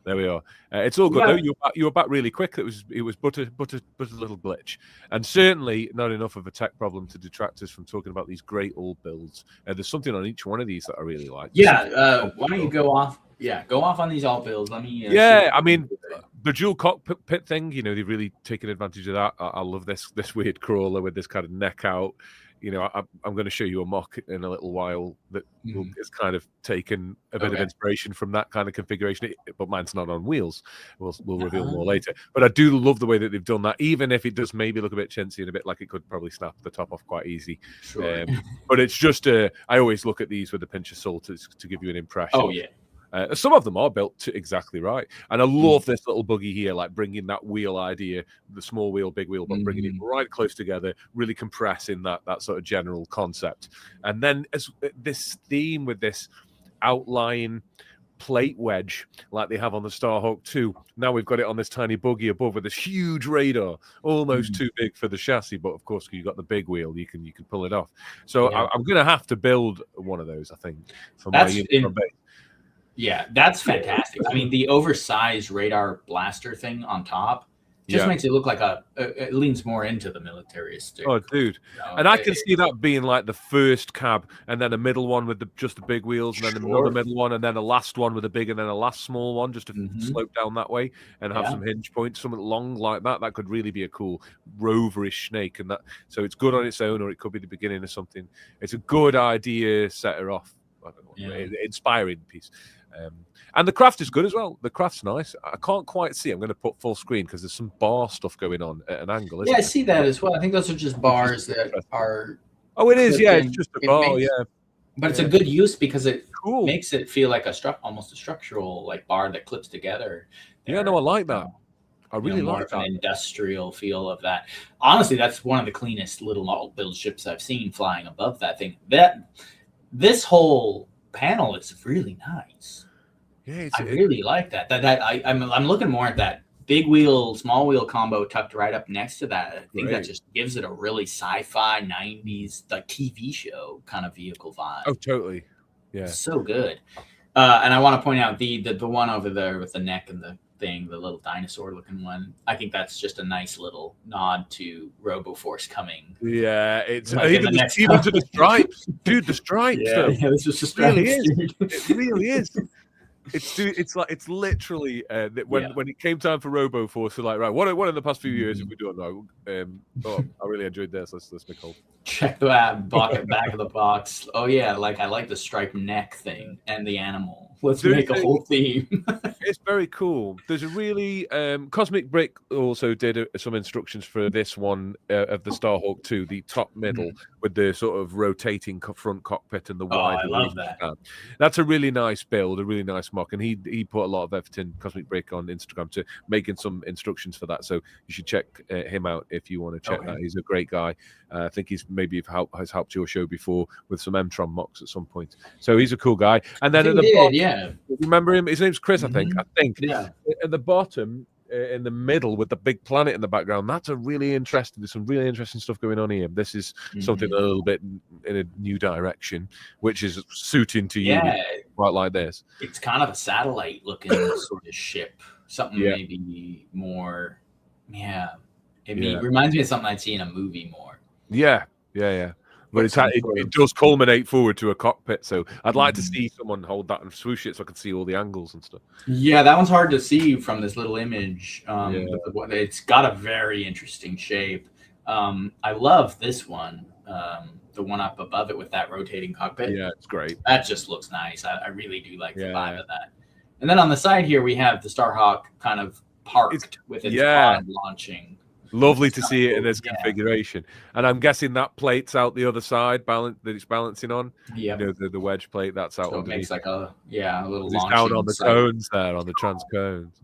there we are. It's all good though. You were back really quick. It was but a little glitch, and certainly not enough of a tech problem to detract us from talking about these great old builds. There's something on each one of these that I really like. Why don't you go off? Yeah, go off on these alt builds. Let me. I mean, the dual cockpit thing. They've really taken advantage of that. I love this weird crawler with this kind of neck out. I'm going to show you a mock in a little while that is kind of taken a bit of inspiration from that kind of configuration, but mine's not on wheels. We'll reveal more later. But I do love the way that they've done that, even if it does maybe look a bit chintzy and a bit like it could probably snap the top off quite easy. Sure. But it's just I always look at these with a pinch of salt to give you an impression. Oh, yeah. Some of them are built exactly right. And I love this little buggy here, like bringing that wheel idea, the small wheel, big wheel, but bringing it right close together, really compressing that sort of general concept. And then as this theme with this outline plate wedge like they have on the Starhawk 2, now we've got it on this tiny buggy above with this huge radar, almost too big for the chassis, but of course you've got the big wheel, you can pull it off. So I'm going to have to build one of those, I think, for my Unitron base. Yeah, that's fantastic. I mean, the oversized radar blaster thing on top just makes it look like it leans more into the militaristic. Oh, dude. And I can see that being like the first cab, and then a middle one with just the big wheels, and then another middle one, and then a last one with a big, and then a last small one just to slope down that way and have some hinge points, something long like that. That could really be a cool roverish snake. And so it's good on its own, or it could be the beginning of something. It's a good idea, set her off. I don't know, inspiring piece. And the craft is good as well. The craft's nice. I can't quite see. I'm going to put full screen because there's some bar stuff going on at an angle. I see that as well. I think those are just bars that are. Oh, it is. Yeah, it's just a bar. But it's a good use because it makes it feel like almost a structural like bar that clips together. Yeah, no, I like that. I really like that. An industrial feel of that. Honestly, that's one of the cleanest little alt build ships I've seen flying above that thing. This whole panel is really nice. Yeah, I really like that. I'm looking more at that big wheel, small wheel combo tucked right up next to that. I think that just gives it a really sci-fi 90s like TV show kind of vehicle vibe. Oh, totally. Yeah. So good. And I want to point out the one over there with the neck and the thing, the little dinosaur looking one. I think that's just a nice little nod to RoboForce coming. Yeah, it's Like even to the stripes, dude. The stripes, yeah, though. this is just Really is. It really is. It's literally when it came time for RoboForce, so like, right, what in the past few years have we done? I really enjoyed this. Let's make a whole. Check that back of the box. Oh yeah, like I like the striped neck thing and the animal. Let's make a whole theme. It's very cool. There's a really Cosmic Brick also did some instructions for this one of the Starhawk 2, the top middle with the sort of rotating front cockpit and the wide. I love that. That's a really nice build, a really nice mock, and he put a lot of effort in, Cosmic Brick, on Instagram to making some instructions for that. So you should check him out if you want to check that. He's a great guy. I think he's maybe has helped your show before with some M-Tron mocks at some point. So he's a cool guy. And then at the bottom, remember him? His name's Chris, I think. Yeah. At the bottom, in the middle, with the big planet in the background, that's a really interesting. There's some really interesting stuff going on here. This is something a little bit in a new direction, which is suiting to you. Quite like this. It's kind of a satellite-looking sort of ship. Something maybe more. Yeah. It reminds me of something I'd see in a movie more. Yeah. But it does culminate forward to a cockpit, so I'd like to see someone hold that and swoosh it so I can see all the angles and stuff. Yeah, that one's hard to see from this little image. It's got a very interesting shape. I love this one, the one up above it with that rotating cockpit. Yeah, it's great. That just looks nice. I really do like the vibe of that. And then on the side here, we have the Starhawk kind of parked with its pod launching. Lovely to see it in this configuration, and I'm guessing that plate's out the other side, that it's balancing on. Yeah, the wedge plate that's out. So it makes like a little it's down on the cones there, on the trans cones.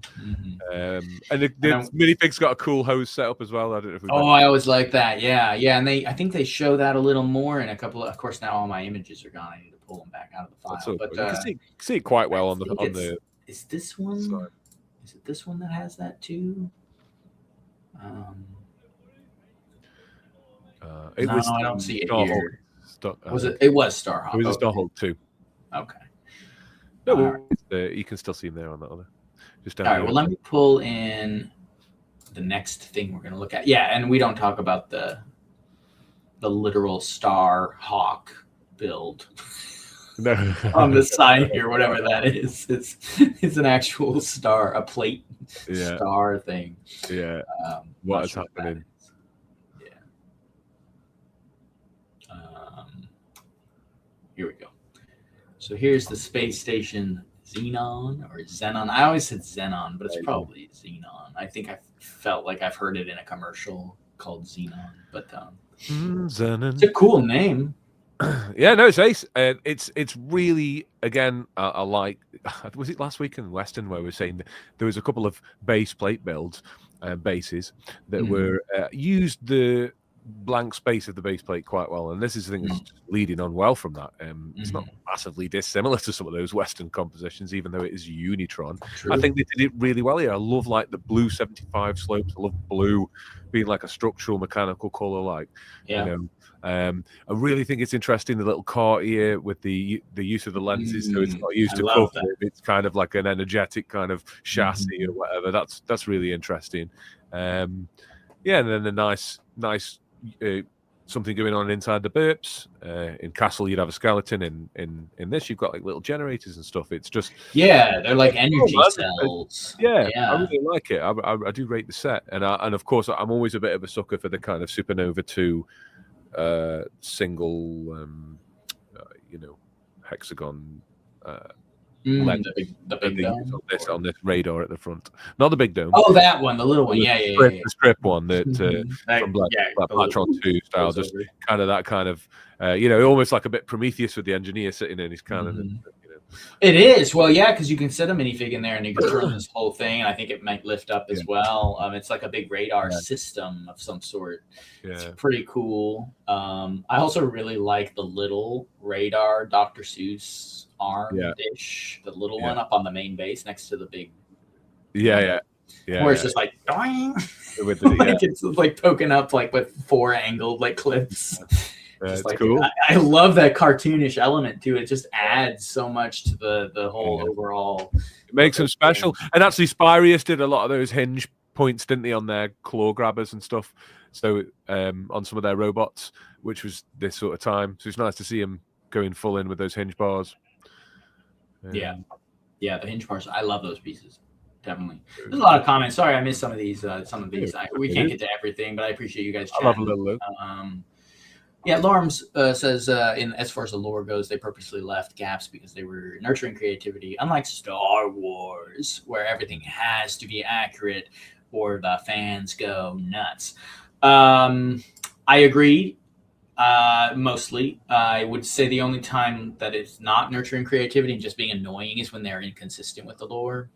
And the minifig's got a cool hose setup as well. I don't know if I always like that. Yeah, and I think they show that a little more in a couple of course, now all my images are gone. I need to pull them back out of the file. So but you can see it quite well on the. Is this one? Side. Is it this one that has that too? I don't see it here. It was Starhawk. It was a Starhawk 2. Okay. No, you can still see him there on that other. Just down all right. Well, let me pull in the next thing we're going to look at. Yeah, and we don't talk about the literal Starhawk build. No. On the side here, whatever that is, it's an actual star, a plate star thing. Yeah. What is happening? Here we go. So here's the space station Xenon or Xenon. I always said Xenon, but it's probably Xenon. I think I felt like I've heard it in a commercial called Xenon, but Xenon. It's a cool name. Yeah, no, it's ace. It's really, again, I like. Was it last week in Western where we were saying there was a couple of base plate builds, bases that were used the blank space of the base plate quite well, and this is the thing that's leading on well from that. It's not massively dissimilar to some of those Western compositions, even though it is Unitron. True. I think they did it really well here. I love like the blue 75 slopes. I love blue being like a structural mechanical color, like I really think it's interesting the little cart here with the use of the lenses, so it's not used to cover it. It's kind of like an energetic kind of chassis or whatever. That's really interesting. And then the nice something going on inside the burps. In Castle, you'd have a skeleton. In this, you've got like little generators and stuff. It's just they're like energy cells. I really like it. I do rate the set, and of course, I'm always a bit of a sucker for the kind of Supernova 2 single, hexagon. The big dome on this radar at the front, not the big dome. Oh, that one, the little one, the strip one that from Black Patron 2 style, just kind of that kind of almost like a bit Prometheus with the engineer sitting in his cannon. It is because you can set a minifig in there and you can turn this whole thing, and I think it might lift up as well. It's like a big radar system of some sort. It's pretty cool. I also really like the little radar Dr. Seuss arm-ish, the little one up on the main base next to the big where it's just like doing. It's like poking up like with 4 angled like clips. Just it's like cool. I love that cartoonish element to it. It just adds so much to the whole overall. It makes them special. And actually, Spyrius did a lot of those hinge points, didn't they, on their claw grabbers and stuff? So on some of their robots, which was this sort of time. So it's nice to see him going full in with those hinge bars. Yeah, the hinge bars. I love those pieces. Definitely. There's a lot of comments. Sorry, I missed some of these. We can't get to everything, but I appreciate you guys chatting. I love a little look. Yeah, Lorms says as far as the lore goes, they purposely left gaps because they were nurturing creativity, unlike Star Wars, where everything has to be accurate or the fans go nuts. I agree. Mostly, I would say the only time that it's not nurturing creativity and just being annoying is when they're inconsistent with the lore.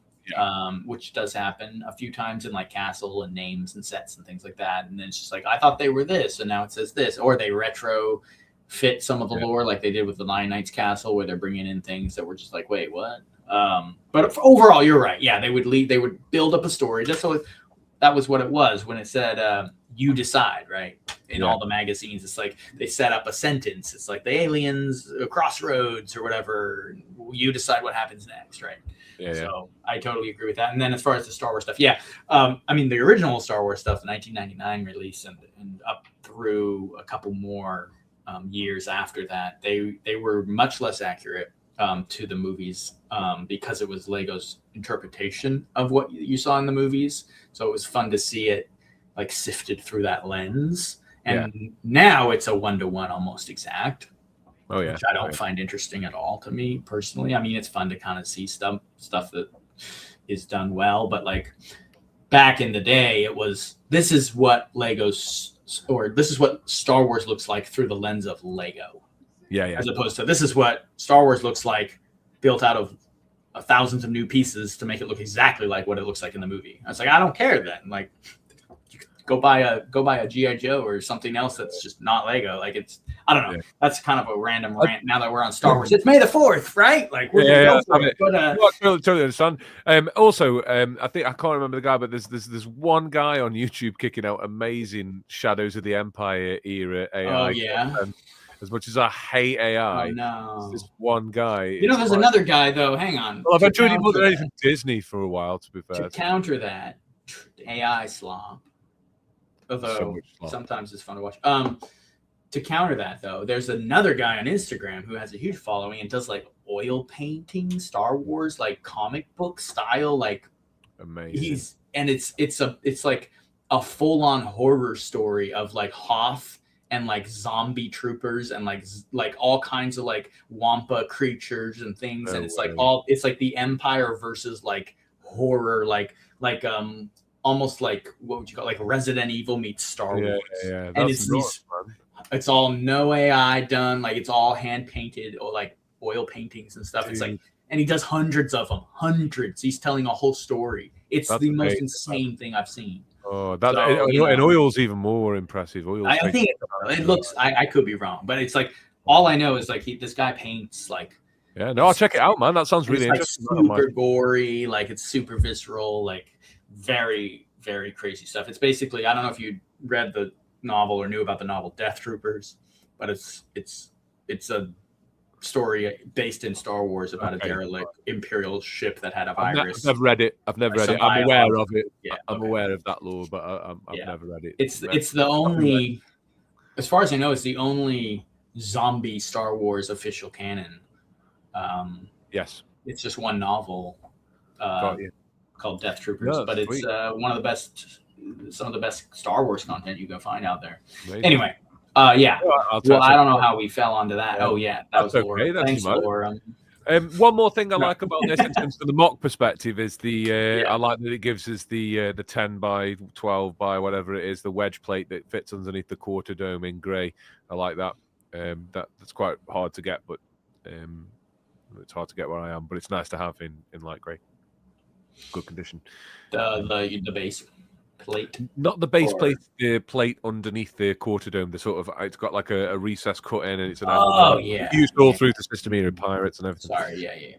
Which does happen a few times in like Castle and names and sets and things like that. And then it's just like, I thought they were this, and now it says this, or they retro fit some of the lore like they did with the Lion Knight's Castle, where they're bringing in things that were just like, wait, what? But overall, you're right. Yeah, they would build up a story. That was what it was when it said, you decide, right? In all the magazines, it's like they set up a sentence. It's like the aliens, crossroads or whatever. You decide what happens next, right? So I totally agree with that. And then as far as the Star Wars stuff, I mean, the original Star Wars stuff, the 1999 release and up through a couple more years after that, they were much less accurate to the movies because it was Lego's interpretation of what you saw in the movies. So it was fun to see it like sifted through that lens. And now it's a 1-to-1 almost exact. Which I don't find interesting at all to me personally. I mean, it's fun to kind of see stuff that is done well, but like back in the day, this is what Star Wars looks like through the lens of Lego. As opposed to this is what Star Wars looks like built out of thousands of new pieces to make it look exactly like what it looks like in the movie. I was like, I don't care then. Like, you could go buy a G.I. Joe or something else that's just not Lego. Like I don't know. That's kind of a random rant. Now that we're on Star Wars, it's May the 4th, right? Like we're gonna go for it. But totally understand. Also, I think I can't remember the guy, but there's one guy on YouTube kicking out amazing Shadows of the Empire era AI. Oh yeah. As much as I hate AI, this one guy. You know, there's another guy though. Hang on. Well, I've enjoyed him more than anything Disney for a while. To be fair, to counter that AI slop, although sometimes it's fun to watch. To counter that, though, there's another guy on Instagram who has a huge following and does like oil painting, Star Wars, like comic book style, like amazing. It's like a full-on horror story of like Hoth and like zombie troopers and like all kinds of like wampa creatures and things, and it's like the Empire versus like horror, like almost like what would you call it? Like Resident Evil meets Star Wars. And it's all no AI done, like it's all hand painted or like oil paintings and stuff. It's like, and he does hundreds of them, He's telling a whole story. It's the most insane thing I've seen. Oh, and oil's even more impressive. I think it looks. I could be wrong, but it's like all I know is like this guy paints like. Yeah, no, I'll check it out, man. That sounds really interesting. Super gory, like it's super visceral, like very, very crazy stuff. It's basically, I don't know if you read the novel or knew about the novel Death Troopers, but it's a story based in Star Wars about a derelict Imperial ship that had a virus. I've read it. I'm aware of it. I'm aware of that lore, but I've never read it. It's the only, as far as I know, it's the only zombie Star Wars official canon. Yes, it's just one novel called Death Troopers, but it's some of the best Star Wars content you can find out there. Amazing. Anyway, I don't know how we fell onto that. That was Laura. Thanks, Laura. One more thing I like about this in terms of the mock perspective is I like that it gives us the 10 by 12 by whatever it is, the wedge plate that fits underneath the quarter dome in grey. I like that. That's quite hard to get, but it's hard to get where I am. But it's nice to have in light grey, good condition. The base plate, not the base plate, the plate underneath the quarter dome. The sort of it's got like a recess cut in, and it's an used all through the system here in Pirates and everything. Sorry,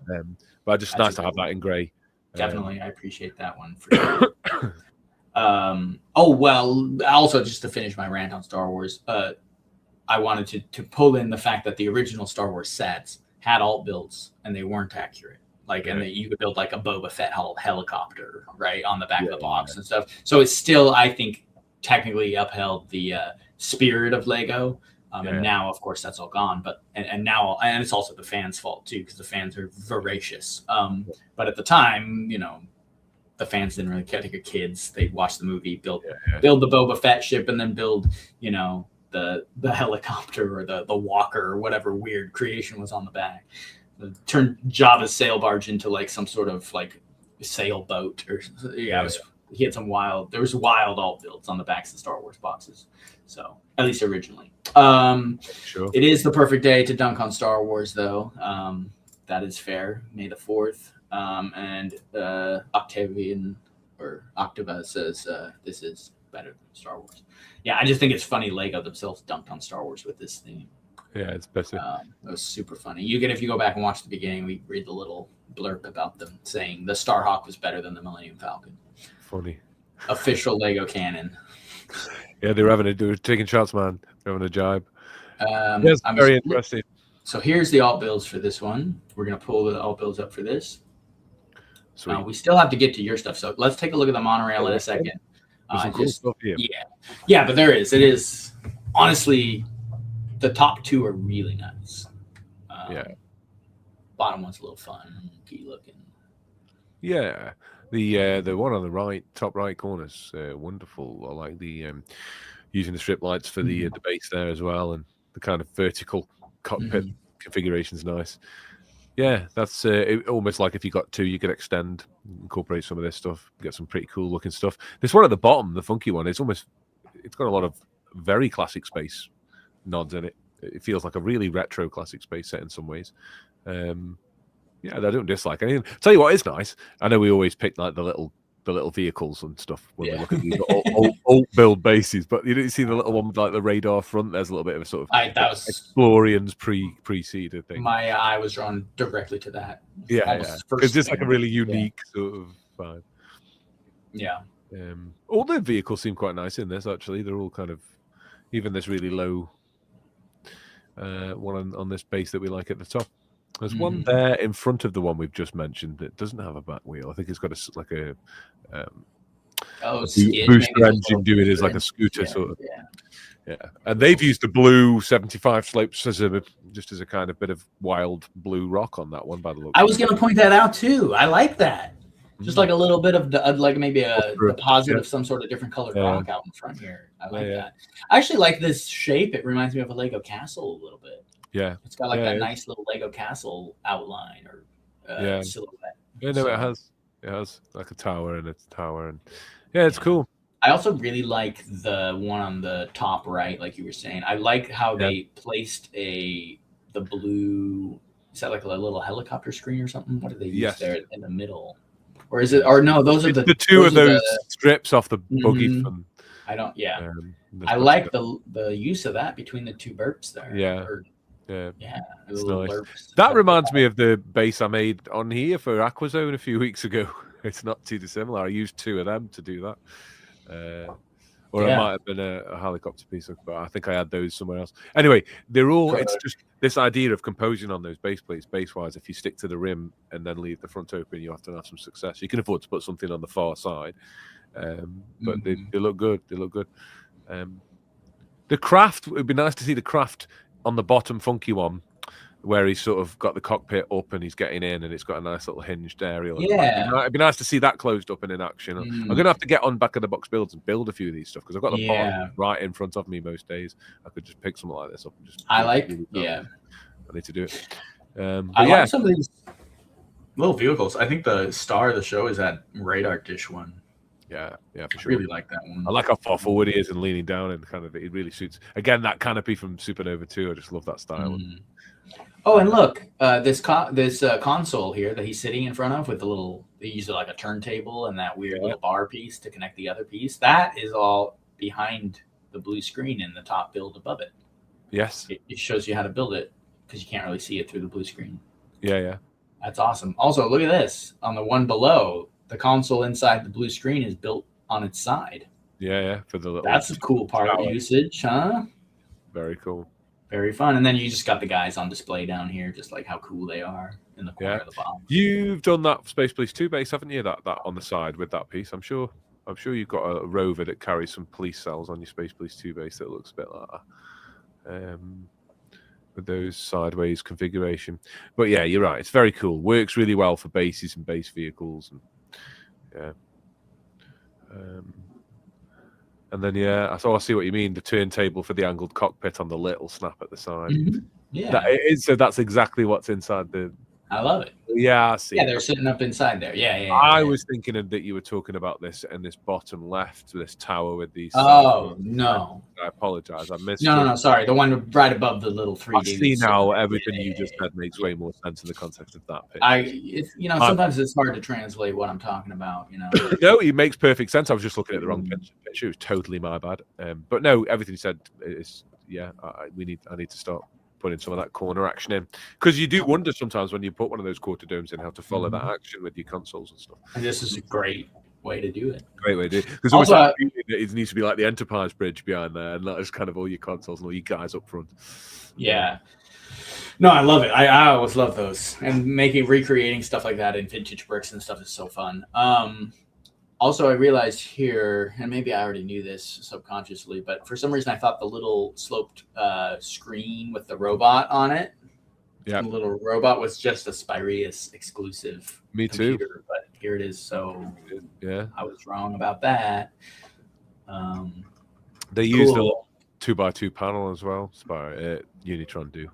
but just nice to have that in grey. Definitely, I appreciate that one. For sure. Also just to finish my rant on Star Wars, I wanted to pull in the fact that the original Star Wars sets had alt builds and they weren't accurate. Like, and you could build like a Boba Fett helicopter, right, on the back of the box and stuff. So it's still, I think, technically upheld the spirit of Lego. And now, of course, that's all gone. But and now, and it's also the fans' fault too, because the fans are voracious. But at the time, you know, the fans didn't really care. Take your kids, they'd watch the movie, build the Boba Fett ship, and then build, you know, the helicopter or the walker or whatever weird creation was on the back. Turned Jabba's sail barge into like some sort of like sailboat or he had some there was wild alt builds on the backs of Star Wars boxes. So at least originally. It is the perfect day to dunk on Star Wars though. That is fair. May the 4th. And Octavian or Octava says this is better than Star Wars. Yeah, I just think it's funny Lego themselves dunked on Star Wars with this theme. Yeah, it's better. It was super funny. If you go back and watch the beginning, we read the little blurb about them saying the Starhawk was better than the Millennium Falcon. Funny. Official Lego canon. Yeah, they were taking shots, man. They're having a jibe. Yes, very interesting. So here's the alt builds for this one. We're going to pull the alt builds up for this. Sweet. We still have to get to your stuff. So let's take a look at the monorail in a second. There's some cool stuff here. Yeah, but there is. It is honestly, the top two are really nice. Bottom one's a little fun, key looking. Yeah, the one on the right, top right corner is wonderful. I like the using the strip lights for the base there as well, and the kind of vertical cockpit configuration is nice. Yeah, that's almost like if you got two, you could incorporate some of this stuff, get some pretty cool looking stuff. This one at the bottom, the funky one, it's got a lot of very classic space nods in it. It feels like a really retro classic space set in some ways. Yeah, I don't dislike anything. Tell you what is nice. I know we always pick like the little vehicles and stuff when we look at these old build bases, but you see the little one with like the radar front. There's a little bit of a sort of Explorians pre-seeded thing. My eye was drawn directly to that. It's just like a really unique sort of vibe. Yeah. All the vehicles seem quite nice in this. Actually, they're all kind of, even this really low one on this base that we like at the top. There's one there in front of the one we've just mentioned that doesn't have a back wheel. I think it's got a booster engine doing it as like a scooter sort of. Yeah. And they've used the blue 75 slopes as just a kind of bit of wild blue rock on that one by the look. I was going to point that out too. I like that. Just like a little bit of like maybe a deposit of some sort of different colored rock out in front here. I like that. I actually like this shape. It reminds me of a Lego castle a little bit. Yeah, it's got like that nice little Lego castle outline or silhouette. Yeah, no, it has like a tower and it's it's cool. I also really like the one on the top right, like you were saying. I like how they placed the blue. Is that like a little helicopter screen or something? What did they use there in the middle? Or is it? Or no, those are the two of those strips off the buggy from. I don't. Yeah, I like the use of that between the two burps there. Yeah. It's nice. That reminds me of the base I made on here for Aquazone a few weeks ago. It's not too dissimilar. I used two of them to do that. Or it might have been a helicopter piece, but I think I had those somewhere else. Anyway, they're all, it's just this idea of composing on those base plates, base-wise, if you stick to the rim and then leave the front open, you have to have some success. You can afford to put something on the far side, but they look good. They look good. The craft, it would be nice to see the craft on the bottom funky one, where he's sort of got the cockpit up and he's getting in and it's got a nice little hinged aerial. It'd be nice to see that closed up and in action. I'm going to have to get on back of the box builds and build a few of these stuff because I've got the part right in front of me most days. I could just pick something like this up and just... I need to do it. I like some of these little vehicles. I think the star of the show is that radar dish one. Yeah, for sure. I really like that one. I like how far forward he is and leaning down and kind of, it really suits. Again, that canopy from Supernova 2, I just love that style. Oh, and look, this console here that he's sitting in front of with the little, they use it like a turntable and that weird little bar piece to connect the other piece. That is all behind the blue screen in the top build above it. Yes. It shows you how to build it because you can't really see it through the blue screen. Yeah. That's awesome. Also, look at this. On the one below, the console inside the blue screen is built on its side. Yeah. For the little. That's a cool part of usage, huh? Very cool. Very fun. And then you just got the guys on display down here, just like how cool they are in the corner of the box. You've done that Space Police 2 base, haven't you? That on the side with that piece. I'm sure you've got a rover that carries some police cells on your Space Police 2 base that looks a bit like that. With those sideways configuration. But yeah, you're right. It's very cool. Works really well for bases and base vehicles. And yeah. And then, I see what you mean. The turntable for the angled cockpit on the little snap at the side. Mm-hmm. Yeah. So that's exactly what's inside the... I love it. Yeah, I see. Yeah, they're sitting up inside there. Yeah. I was thinking that you were talking about this in this bottom left, this tower with these... Oh, no. I apologize. I missed No, sorry. The one right above the little 3D. I see now everything you just said makes way more sense in the context of that picture. Sometimes it's hard to translate what I'm talking about, No, it makes perfect sense. I was just looking at the wrong picture. It was totally my bad. But no, everything you said is, I need to start putting some of that corner action in, because you do wonder sometimes when you put one of those quarter domes in how to follow that action with your consoles and stuff. And this is a great way to do it. Great way to do it. Because it needs to be like the Enterprise bridge behind there, and that is kind of all your consoles and all you guys up front. Yeah. No, I love it. I always love those, and recreating stuff like that in vintage bricks and stuff is so fun. Also, I realized here, and maybe I already knew this subconsciously, but for some reason I thought the little sloped screen with the robot on it, the little robot, was just a Spireus exclusive. Me computer, too. But here it is. So yeah, I was wrong about that. They used a 2x2 panel as well. Unitron do.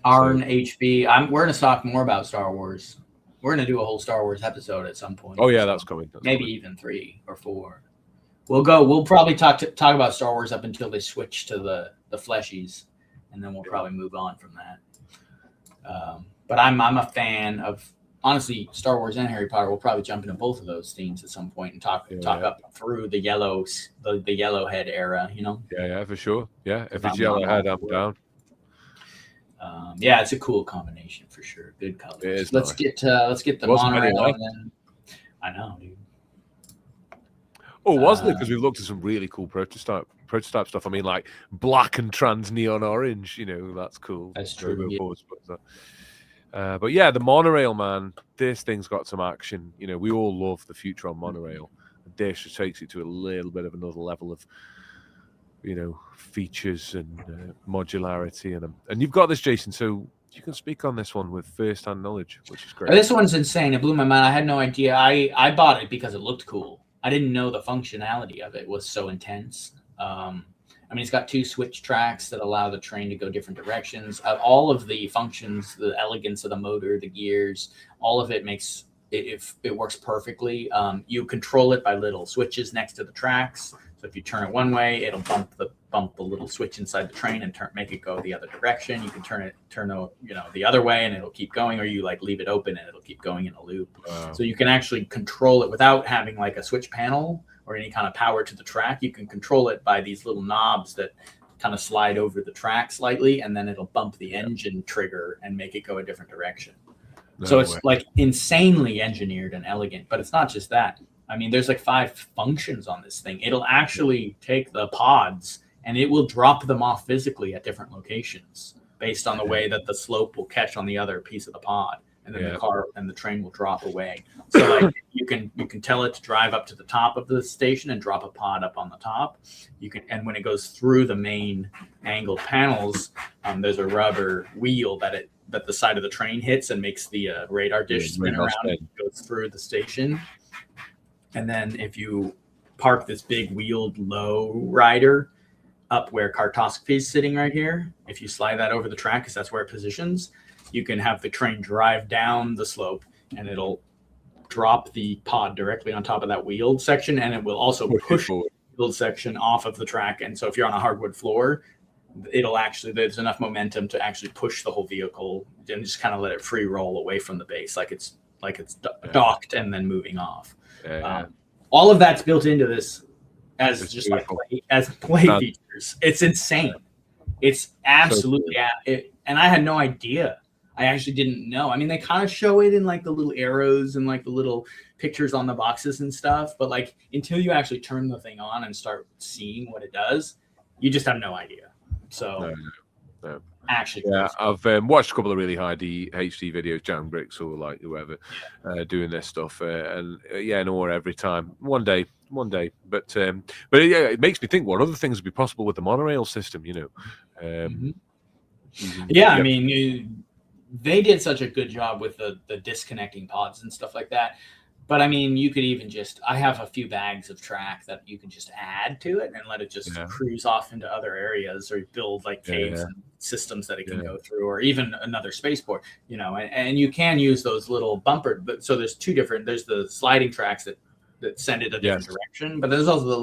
Arn HB. We're going to talk more about Star Wars. We're going to do a whole Star Wars episode at some point. Oh yeah, that's coming. Maybe even 3 or 4. We'll probably talk about Star Wars up until they switch to the fleshies, and then we'll probably move on from that. But I'm a fan of, honestly, Star Wars and Harry Potter. We'll probably jump into both of those themes at some point and talk up through the yellow head era. Yeah, for sure. Yeah, if it's yellow head, I'm down. It's a cool combination for sure. Good colors. Let's get the monorail on then. I know, dude. Oh, wasn't it? Because we've looked at some really cool prototype stuff. I mean, like black and trans neon orange. That's cool. That's true. But yeah, the monorail, man. This thing's got some action. We all love the future on monorail. This just takes it to a little bit of another level of, features and modularity, and you've got this, Jason. So you can speak on this one with first-hand knowledge, which is great. This one's insane. It blew my mind. I had no idea. I bought it because it looked cool. I didn't know the functionality of it was so intense. It's got 2 switch tracks that allow the train to go different directions. All of the functions, the elegance of the motor, the gears, all of it makes it works perfectly. You control it by little switches next to the tracks. So if you turn it one way, it'll bump the little switch inside the train and make it go the other direction. You can turn the other way and it'll keep going, or you leave it open and it'll keep going in a loop. Wow. So you can actually control it without having a switch panel or any kind of power to the track. You can control it by these little knobs that kind of slide over the track slightly, and then it'll bump the engine trigger and make it go a different direction. So it's insanely engineered and elegant, but it's not just that. There's 5 functions on this thing. It'll actually take the pods and it will drop them off physically at different locations based on the way that the slope will catch on the other piece of the pod. And then the car and the train will drop away. So you can tell it to drive up to the top of the station and drop a pod up on the top. And when it goes through the main angled panels, there's a rubber wheel that the side of the train hits and makes the radar dish spin around and goes through the station. And then if you park this big wheeled low rider up where cartoscopy is sitting right here, if you slide that over the track, because that's where it positions, you can have the train drive down the slope and it'll drop the pod directly on top of that wheeled section, and it will also push the wheeled section off of the track. And so if you're on a hardwood floor, there's enough momentum to actually push the whole vehicle and just kind of let it free roll away from the base, like it's docked and then moving off. All of that's built into this as just as play features. It's insane. It's absolutely and I had no idea. I actually didn't know. They kind of show it in the little arrows and the little pictures on the boxes and stuff, but until you actually turn the thing on and start seeing what it does, you just have no idea. So no. actually, Yeah, crazy. I've watched a couple of really high HD videos, Jan Bricks or like whoever, doing this stuff, and no, every time, one day, but it makes me think what other things would be possible with the monorail system, Yeah, I mean, they did such a good job with the disconnecting pods and stuff like that. But I mean, you could even I have a few bags of track that you can just add to it and let it just cruise off into other areas, or build like caves and systems that it can go through, or even another spaceport, and you can use those little bumper. But so there's there's the sliding tracks that send it a different direction, but there's also the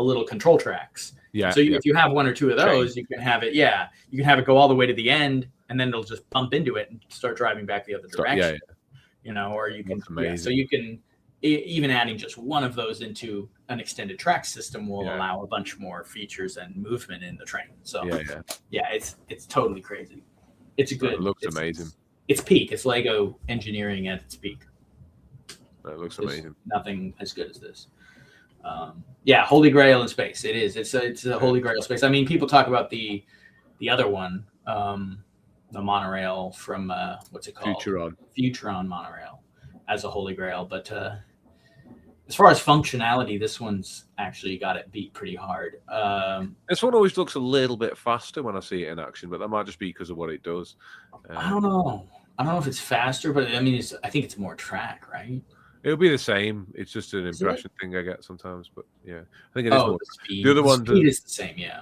little control tracks. Yeah. So if you have one or two of those, you can have it. Yeah, you can have it go all the way to the end, and then it'll just bump into it and start driving back the other direction. Or you can. So you can even adding just one of those into an extended track system will allow a bunch more features and movement in the train. So it's totally crazy. It's a good. It looks amazing. It's peak. It's Lego engineering at its peak. It looks amazing. Nothing as good as this. Holy Grail in space. It is. It's a Holy Grail space. I mean, people talk about the other one, the monorail from what's it called? Futuron monorail as a Holy Grail. But as far as functionality, this one's actually got it beat pretty hard. This one always looks a little bit faster when I see it in action, but that might just be because of what it does. I don't know. I don't know if it's faster, but I mean, I think it's more track, right? It'll be the same. It's just an impression thing I get sometimes, but I think it is more. The other one is the same, yeah.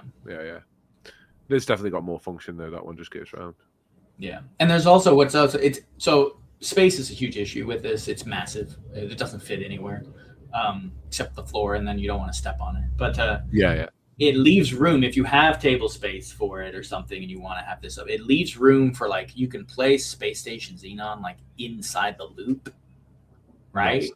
It's definitely got more function though. That one just gets around. Yeah, and there's also so space is a huge issue with this. It's massive. It doesn't fit anywhere except the floor, and then you don't want to step on it. But it leaves room if you have table space for it or something, and you want to have this up. It leaves room for you can place Space Station Xenon inside the loop. Right. Nice.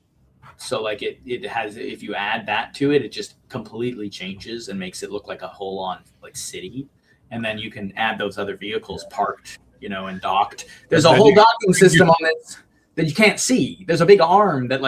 So it has, if you add that to it, it just completely changes and makes it look like a whole on city. And then you can add those other vehicles parked, and docked. There's a whole docking system on this that you can't see. There's a big arm that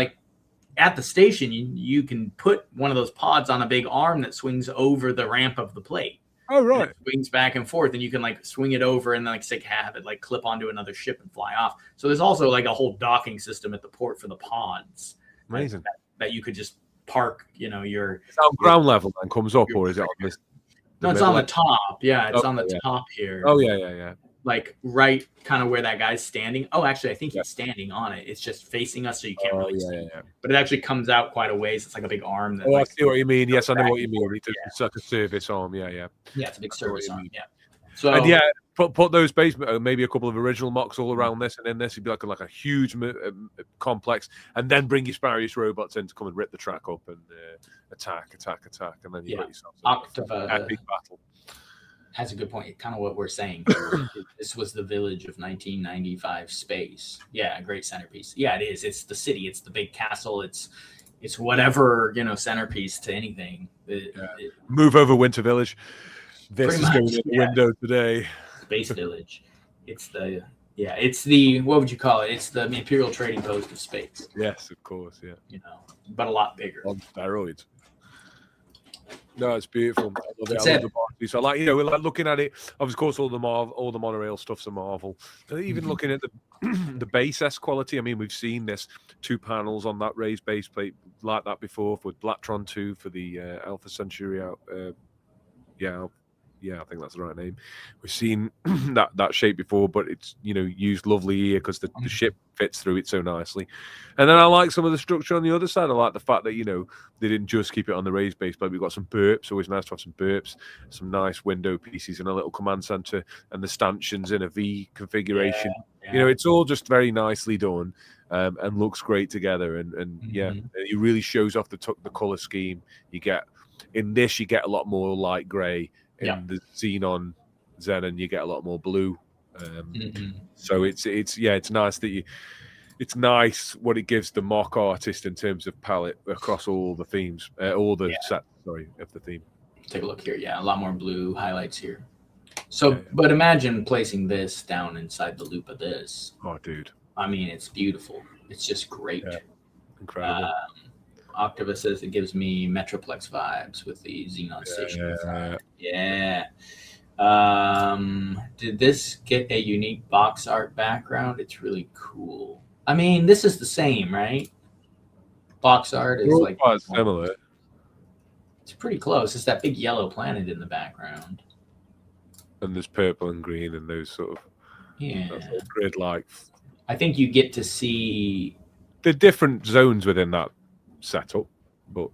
at the station, you can put one of those pods on a big arm that swings over the ramp of the plate. Oh, right. It swings back and forth, and you can swing it over and then have it clip onto another ship and fly off. So there's also a whole docking system at the port for the pods. Amazing. That you could just park, your. It's on ground level and comes up, or is it on this? No, it's on the top. Yeah, it's on the top here. Oh, yeah. Right kind of where that guy's standing. Oh, actually, I think he's standing on it. It's just facing us, so you can't really see. Yeah. But it actually comes out quite a ways. It's like a big arm. That, I see what you mean. Yes, I know what you mean. It's like a service arm. Yeah. Yeah, it's a big service arm. Yeah. So put those basement, maybe a couple of original mocs all around this, and then this would be like a huge complex, and then bring your Sparius robots in to come and rip the track up and attack, and then you got yourself a big battle. Has a good point. Kind of what we're saying. This was the village of 1995 space. Yeah, a great centerpiece. Yeah, it is. It's the city. It's the big castle. It's whatever centerpiece to anything. Move over Winter Village. This is going in the window today. Space Village. It's the what would you call it? It's the Imperial Trading Post of space. Yes, of course. Yeah. But a lot bigger. On steroids. No, it's beautiful. I love the Barclays. So we're looking at it. Of course, all the monorail stuff's a marvel. Even looking at the base S quality. I mean, we've seen this 2 panels on that raised base plate like that before with Blacktron 2 for the Alpha Centauri out. I think that's the right name. We've seen that shape before, but it's used lovely here because the ship fits through it so nicely. And then I like some of the structure on the other side. I like the fact that they didn't just keep it on the raised base, but we've got some burps. Always nice to have some burps, some nice window pieces, and a little command center, and the stanchions in a V configuration. Yeah. It's all just very nicely done and looks great together. And it really shows off the color scheme. You get a lot more light gray. In the Xenon Xenon, you get a lot more blue. So it's nice that it's nice what it gives the mock artist in terms of palette across all the themes, all the sets. Sorry, of the theme. Take a look here. Yeah, a lot more blue highlights here. So, but imagine placing this down inside the loop of this. Oh, dude. I mean, it's beautiful. It's just great. Yeah. Incredible. Octavus says it gives me Metroplex vibes with the Xenon station. Yeah. Did this get a unique box art background? It's really cool. I mean, this is the same, right? Box art is like quite similar. It's pretty close. It's that big yellow planet in the background. And there's purple and green and those sort of grid-like. I think you get to see the different zones within that setup, but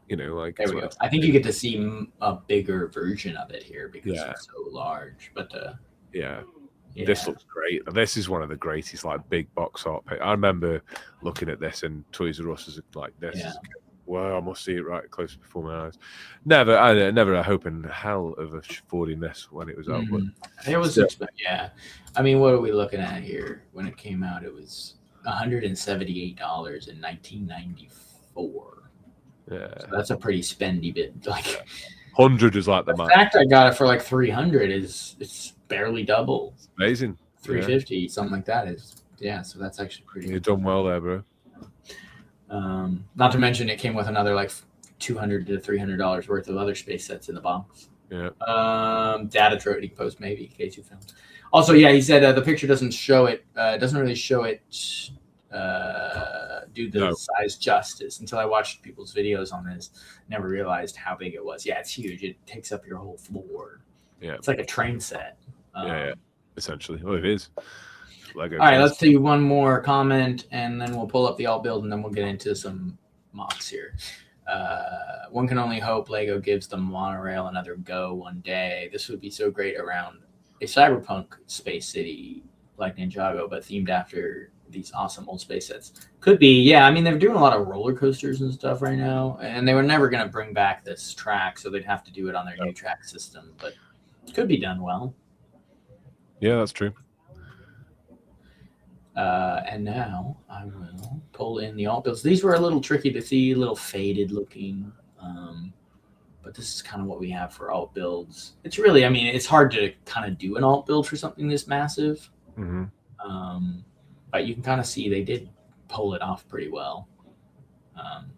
like there we go. I think you get to see a bigger version of it here because it's so large. But this looks great. This is one of the greatest like big box art. I remember looking at this in Toys R Us as like this. Yeah. Wow, I must see it right close before my eyes. Never a hope in hell of affording this when it was out. But it was I mean, what are we looking at here? When it came out, it was $178 in 1994. Yeah, so that's a pretty spendy bit. Like 100 is like the fact I got it for like 300 it's barely double. It's amazing. 350, something like that is so that's actually pretty. You've done well there, bro. Not to mention it came with another like $200 to $300 worth of other space sets in the box. Yeah. Data trading post maybe in case you filmed. Also, he said the picture doesn't show it. Doesn't really show it. Do the size justice until I watched people's videos on this. Never realized how big it was. Yeah, it's huge. It takes up your whole floor. Yeah, it's like a train set. Essentially. Well, it is. Lego. All right, let's do one more comment, and then we'll pull up the alt build, and then we'll get into some mocs here. One can only hope Lego gives the monorail another go one day. This would be so great around a cyberpunk space city like Ninjago, but themed after these awesome old space sets. Could be, I mean, they're doing a lot of roller coasters and stuff right now, and they were never going to bring back this track, so they'd have to do it on their new track system, but it could be done well. Yeah, that's true. And now I will pull in the alt builds. These were a little tricky to see, a little faded looking, but this is kind of what we have for alt builds. It's really, I mean, it's hard to kind of do an alt build for something this massive. Mm-hmm. But you can kind of see they did pull it off pretty well.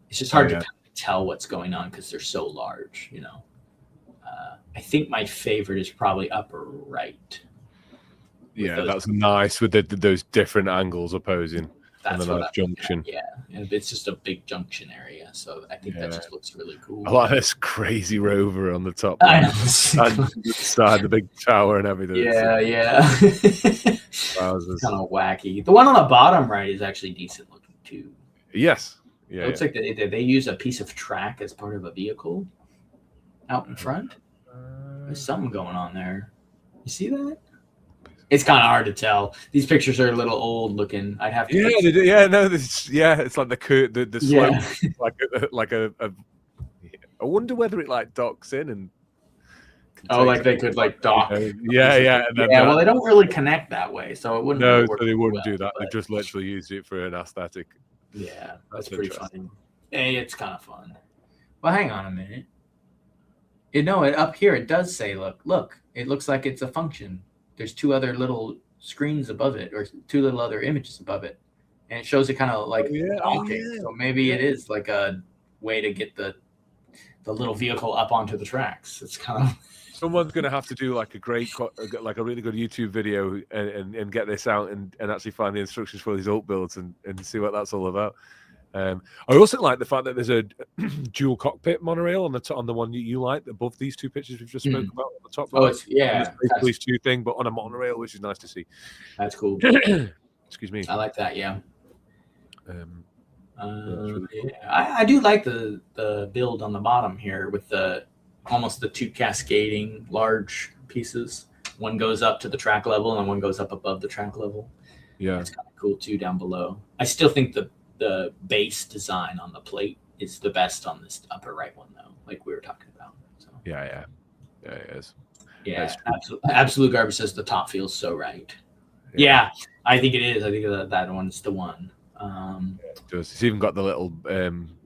It's just hard to kind of tell what's going on because they're so large, I think my favorite is probably upper right. Yeah, that's nice with those different angles opposing. That's and the nice junction. And it's just a big junction area, so I think that just looks really cool. I like this crazy rover on the top. And the big tower and everything. It's kind of wacky. The one on the bottom right is actually decent looking too. Yes. It looks like they use a piece of track as part of a vehicle out in front. There's something going on there. You see that? It's kind of hard to tell. These pictures are a little old looking. I'd have to. It's like the slope, like a. I wonder whether it like docks in and. Like they could like dock. And then well, they don't really connect that way, so it wouldn't. No, really work so they wouldn't do that. But... They just literally use it for an aesthetic. Yeah, that's pretty funny. Hey, it's kind of fun. Well, hang on a minute. Up here it does say, look. It looks like it's a function. There's two other little screens above it, or two little other images above it, and it shows it kind of like docking. So maybe it is like a way to get the little vehicle up onto the tracks. It's kind of someone's going to have to do like a really good YouTube video and get this out and actually find the instructions for these alt builds and see what that's all about. I also like the fact that there's a dual cockpit monorail on the one you like above these two pictures we've just spoken about on the top. It's police 2 thing, but on a monorail, which is nice to see. That's cool. Excuse me. I like that. Yeah. I do like the build on the bottom here with almost the two cascading large pieces. One goes up to the track level and one goes up above the track level. Yeah, it's kind of cool too down below. I still think the base design on the plate is the best on this upper right one though, like we were talking about. So it is. Yeah, absolute garbage says the top feels so right. Yeah, I think it is. I think that one's the one. It does. It's even got the little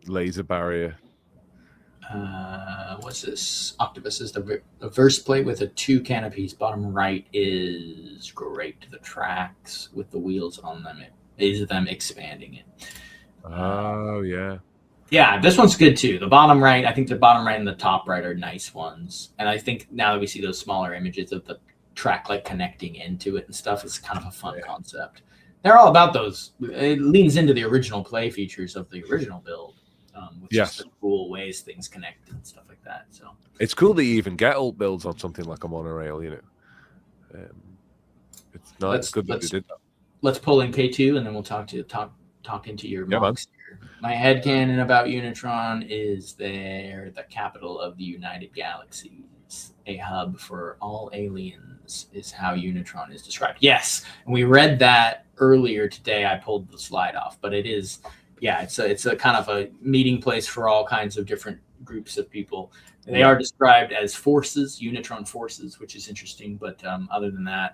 laser barrier. What's this? Octopus is the verse plate with the 2 canopies. Bottom right is great. The tracks with the wheels on them. It is them expanding it. Oh yeah. Yeah, this one's good too. The bottom right, I think the bottom right and the top right are nice ones. And I think now that we see those smaller images of the track like connecting into it and stuff, it's kind of a fun concept. They're all about those. It leans into the original play features of the original build, with just the cool ways things connect and stuff like that. So it's cool that you even get alt builds on something like a monorail. It's nice. Good that they did that. Let's pull in K2 and then we'll talk into your mocs. My headcanon about Unitron is they're the capital of the United Galaxies. A hub for all aliens is how Unitron is described. Yes, and we read that earlier today. I pulled the slide off, but it is, it's a kind of a meeting place for all kinds of different groups of people. They are described as forces, Unitron forces, which is interesting. But other than that,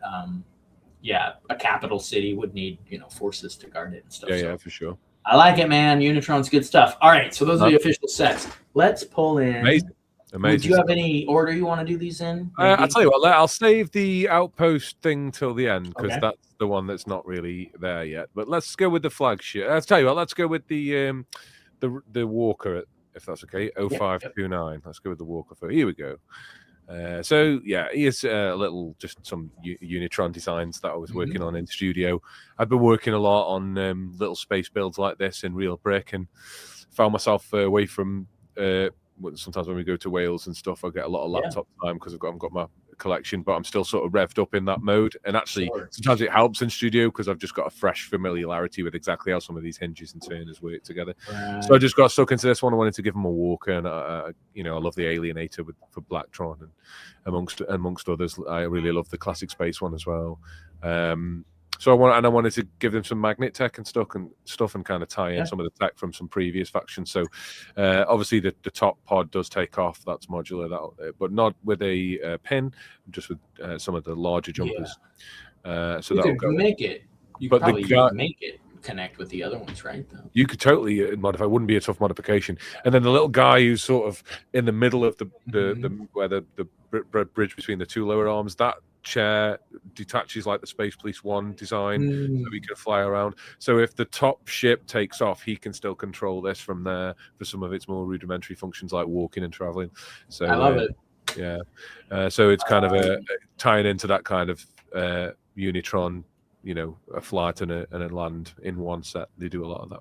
a capital city would need forces to guard it and stuff. Yeah, for sure. I like it, man. Unitron's good stuff. All right, so those are the official sets. Let's pull in. Amazing. Do you have any order you want to do these in? I'll tell you what. I'll save the outpost thing till the end because that's the one that's not really there yet. But let's go with the flagship. I'll tell you what. Let's go with the Walker, if that's okay. 0529. Let's go with the Walker. Here we go. Here's a little, just some Unitron designs that I was working on in studio. I've been working a lot on little space builds like this in real brick, and found myself away from. Sometimes when we go to Wales and stuff, I get a lot of laptop time because I've got my collection, but I'm still sort of revved up in that mode. And actually, sometimes it helps in studio because I've just got a fresh familiarity with exactly how some of these hinges and turners work together. Right. So I just got stuck into this one. I wanted to give them a walker, and I love the Alienator for Blacktron, and amongst others, I really love the Classic Space one as well. So I wanted to give them some magnet tech and stuff, and kind of tie in some of the tech from some previous factions. So obviously the top pod does take off. That's modular, but not with a pin, just with some of the larger jumpers. So that will make it. You could probably make it connect with the other ones, right? Though you could totally modify. It wouldn't be a tough modification. And then the little guy who's sort of in the middle of the where the bridge between the two lower arms, that chair detaches like the Space Police 1 design, so we can fly around. So if the top ship takes off, he can still control this from there for some of its more rudimentary functions like walking and traveling. So I love it. So it's kind of tying into that kind of Unitron, a flight and a land in one set. They do a lot of that.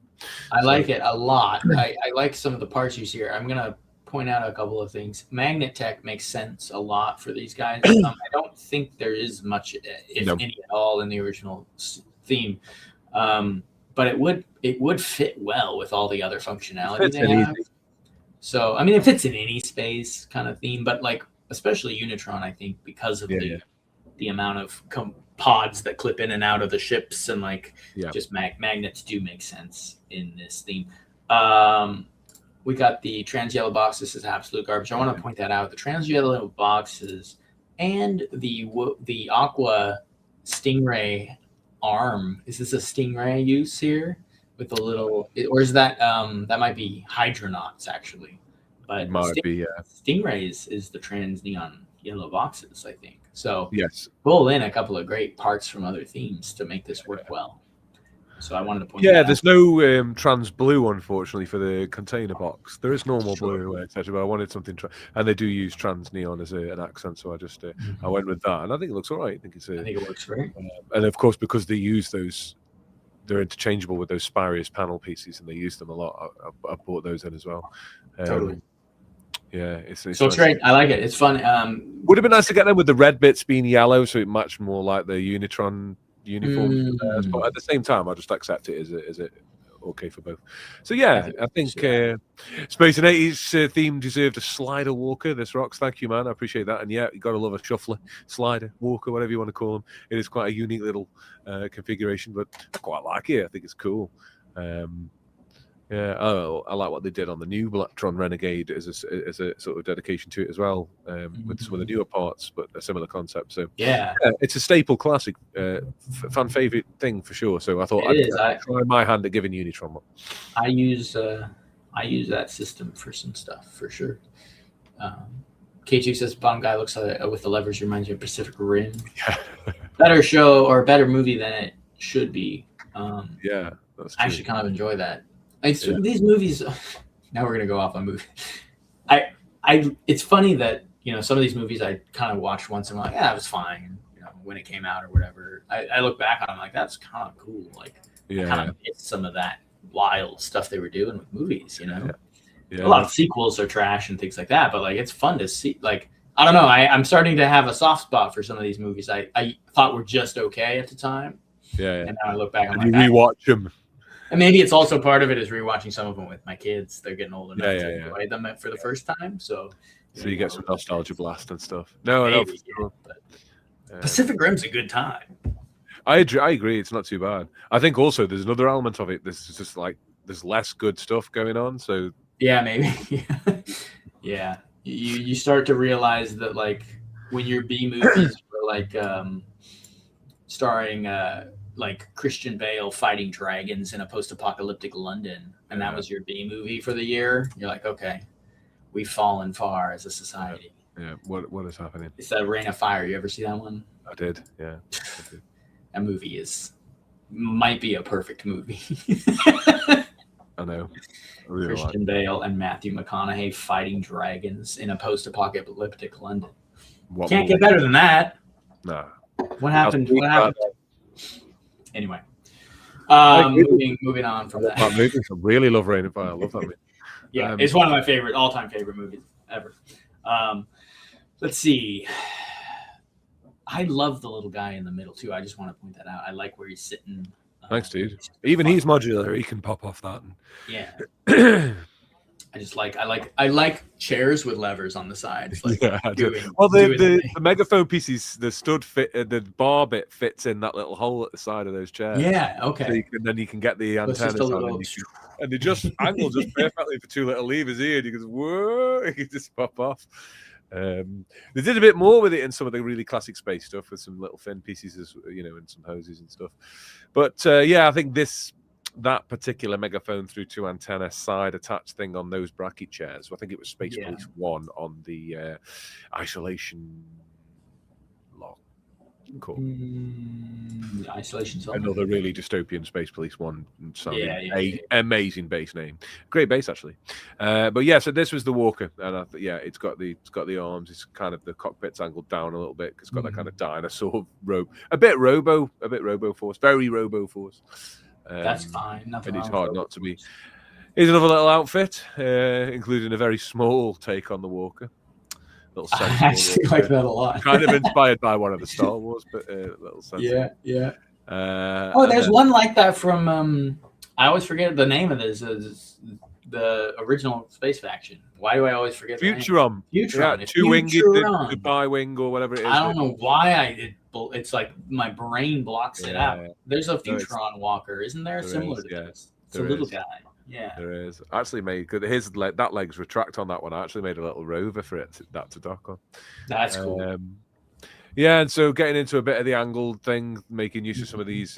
I like it a lot. I like some of the parts you see here. I'm gonna point out a couple of things. Magnet tech makes sense a lot for these guys. I don't think there is much, if any at all, in the original theme, but it would fit well with all the other functionality they have. So I mean, it fits in any space kind of theme, but like especially Unitron, I think because of the amount of pods that clip in and out of the ships, and just magnets do make sense in this theme. We got the trans yellow box. This is absolute garbage. I want to point that out. The trans yellow boxes and the aqua stingray arm. Is this a stingray use here with the little, or is that that might be hydronauts actually? But it might be. Stingrays is the trans neon yellow boxes, I think. So yes, pull in a couple of great parts from other themes to make this work well. So I wanted to point that out. There's no trans blue, unfortunately, for the container box. There is normal blue, etc. But I wanted something, and they do use trans neon as an accent, so I just I went with that, and I think it looks all right. I think it works great. And of course, because they use those, they're interchangeable with those Spirius panel pieces, and they use them a lot. I bought those in as well. Totally. Yeah, it's nice. Great. I like it. It's fun. Would have been nice to get them with the red bits being yellow, so it matched more like the Unitron uniform, but at the same time I just accept it as it okay for both. So I think Space and 80s theme deserved a slider walker. This rocks. Thank you, man. I appreciate that. And you gotta love a shuffler, slider, walker, whatever you want to call them. It is quite a unique little configuration, but I quite like it. I think it's cool. I like what they did on the new Blacktron Renegade as a sort of dedication to it as well, with some of the newer parts, but a similar concept. So it's a staple classic, fan favorite thing for sure. So I thought I'd try my hand at giving Unitron one. I use that system for some stuff for sure. K2 says bottom guy looks like with the levers reminds you of Pacific Rim. Better show or better movie than it should be. That's true. I actually kind of enjoy that. These movies, Now we're gonna go off on movies. It's funny that some of these movies I kind of watched once and I'm like, yeah, it was fine. When it came out or whatever. I look back on it, I'm like, that's kind of cool. Like, I kind of missed some of that wild stuff they were doing with movies. A lot of sequels are trash and things like that, but like it's fun to see. Like, I don't know, I'm starting to have a soft spot for some of these movies I thought were just okay at the time. And now I look back, I'm like, you rewatch them. And maybe it's also part of it is rewatching some of them with my kids. They're getting old enough to enjoy them for the first time. So you get some nostalgia blast and stuff. No, maybe, Pacific Rim's a good time. I agree. It's not too bad. I think also there's another element of it. This is just like there's less good stuff going on. So yeah, maybe. Yeah. You start to realize that like when your B movies were like starring like Christian Bale fighting dragons in a post-apocalyptic London, and that was your B movie for the year, you're like, okay, we've fallen far as a society. Yeah. What is happening? It's that Reign of Fire. You ever see that one? I did. Yeah. I did. That movie might be a perfect movie. I know. I really Christian Bale and Matthew McConaughey fighting dragons in a post-apocalyptic London. Can't get better than that. No. What happened? Anyway, moving on from that. I really love Reign of Fire. I love that movie. Yeah, it's one of my all-time favorite movies ever. Let's see. I love the little guy in the middle too. I just want to point that out. I like where he's sitting. Thanks, dude. Even he's modular. He can pop off that. Yeah. I like chairs with levers on the sides. Like the megaphone pieces, the stud fit, the bar bit fits in that little hole at the side of those chairs. Yeah, okay. So then you can get the antennas on, and they just angle just perfectly for two little levers here. And you can whoa, you can just pop off. They did a bit more with it in some of the really classic space stuff with some little fin pieces, and some hoses and stuff. But I think that particular megaphone through two antenna side attached thing on those bracket chairs. I think it was Space Police 1 on the isolation lock. Cool. Isolation song. Another really dystopian Space Police 1 sounding amazing bass name. Great bass actually. So this was the Walker, and it's got the arms. It's kind of the cockpit's angled down a little bit because it's got that kind of dinosaur robe. A bit Robo Force, very Robo Force. That's fine. Nothing. It's hard not to be. Here's another little outfit, including a very small take on the Walker. I actually like that a lot. Kind of inspired by one of the Star Wars, but little sense. Yeah. There's one like that from. I always forget the name of this. The original Space Faction. Why do I always forget? Futuron. Futuron. Two-winged, the bi-wing or whatever it is. I don't know why it's like my brain blocks it out. There's a Futuron walker, isn't there? Similar to this. It's a little guy. Yeah, there is. I actually made that leg's retract on that one. I actually made a little rover for it to dock on. That's cool. And so getting into a bit of the angled thing, making use of some of these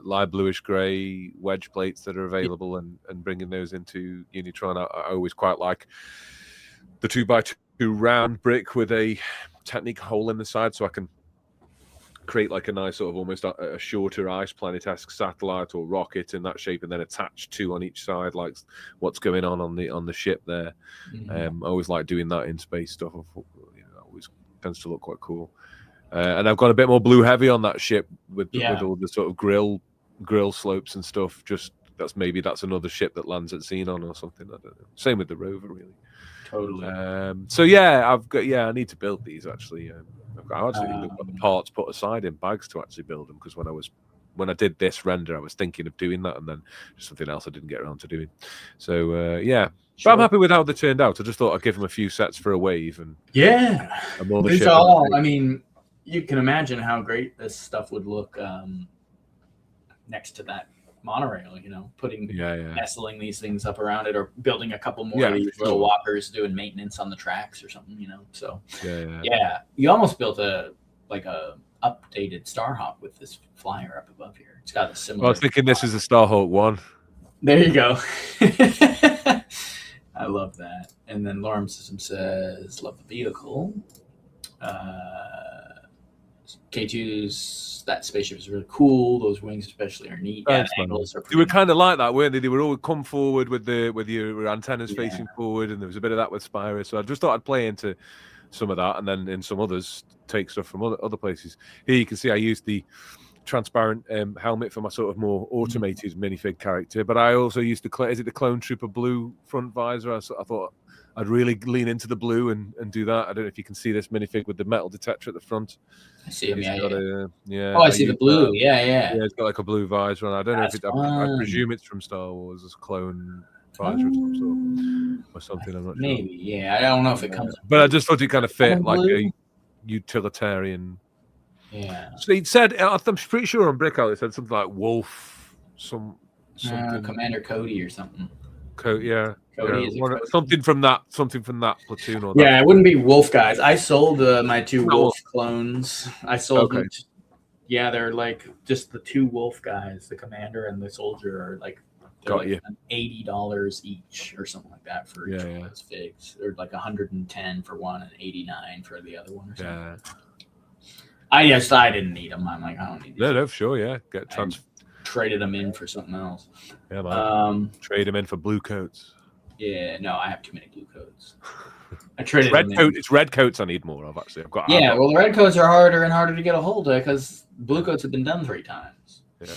light bluish grey wedge plates that are available and bringing those into Unitron. I always quite like the 2x2 round brick with a Technique hole in the side, so I can create like a nice sort of almost a shorter ice planet-esque satellite or rocket in that shape, and then attach two on each side, like what's going on the ship there. I always like doing that in space stuff. Always tends to look quite cool. And I've got a bit more blue heavy on that ship with all the sort of grill slopes and stuff. That's another ship that lands at Xenon or something. I don't know. Same with the rover, really. Totally. I need to build these actually. I actually think I've got the parts put aside in bags to actually build them, because when I did this render, I was thinking of doing that, and then something else I didn't get around to doing. So but I'm happy with how they turned out. I just thought I'd give them a few sets for a wave and These all. I mean, you can imagine how great this stuff would look next to that monorail, nestling these things up around it, or building a couple more of these little walkers doing maintenance on the tracks or something, so you almost built a updated Starhawk with this flyer up above here. It's got a similar. I was thinking this is a Starhawk 1. There you go. I love that. And then Lorem System says, love the vehicle. K2's that spaceship is really cool. Those wings, especially, are neat. Thanks, The man. angles are They were pretty. kind of like that, weren't they? They would all come forward with your antennas Yeah. facing forward, and there was a bit of that with Spyro. So I just thought I'd play into some of that, and then in some others take stuff from other places. Here you can see I used the transparent helmet for my sort of more automated minifig character, but I also used the Clone Trooper blue front visor. I thought I'd really lean into the blue and do that. I don't know if you can see this minifig with the metal detector at the front. I see him. Yeah. Oh, I see the blue. Yeah. Yeah, it's got like a blue visor on. I don't know if I Fun. presume it's from Star Wars as a clone visor of some sort or something. I'm not sure. Maybe. Yeah, I don't know if it comes. But I just thought it kind of fit like blue? a utilitarian. Yeah. So it said, I'm pretty sure on Brickout it said something like Wolf, something. Commander Cody or something. Yeah. Cody something from that platoon or that. Yeah, it wouldn't be Wolf guys. I sold my 2 Wolf clones. I sold them. Yeah, they're like just the 2 Wolf guys, the commander and the soldier, are like $80 each or something like that for each one of those figs. Or like 110 for one and 89 for the other one or something. Yeah. I didn't need them. I'm like, I don't need these. No, sure, yeah. Traded them in for something else. Yeah, man. Trade them in for blue coats. Yeah, no, I have too many blue coats. I traded It's red coats I need more of, actually. Well, the red coats are harder and harder to get a hold of because blue coats have been done 3 times. Yeah.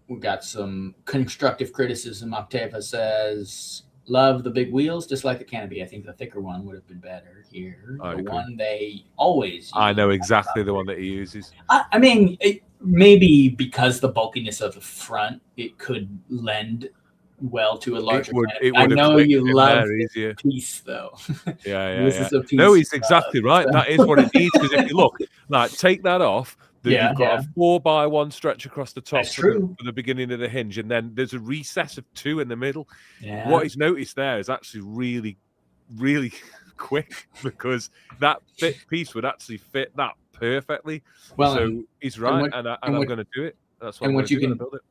We got some constructive criticism. Octava says, love the big wheels, just like the canopy. I think the thicker one would have been better here. One they always use. I know exactly the one that he uses. I mean, maybe because the bulkiness of the front, it could lend well to a larger canopy. I know you love this piece, though. Yeah. This is a piece. No, he's exactly right. That is what it needs. Because if you look, like, take that off. You've got a 4x1 stretch across the top for the beginning of the hinge, and then there's a recess of 2 in the middle. Yeah. What he's noticed there is actually really, really quick, because that piece would actually fit that perfectly. Well, so he's right, and I'm going to do it. That's what I'm going to build it.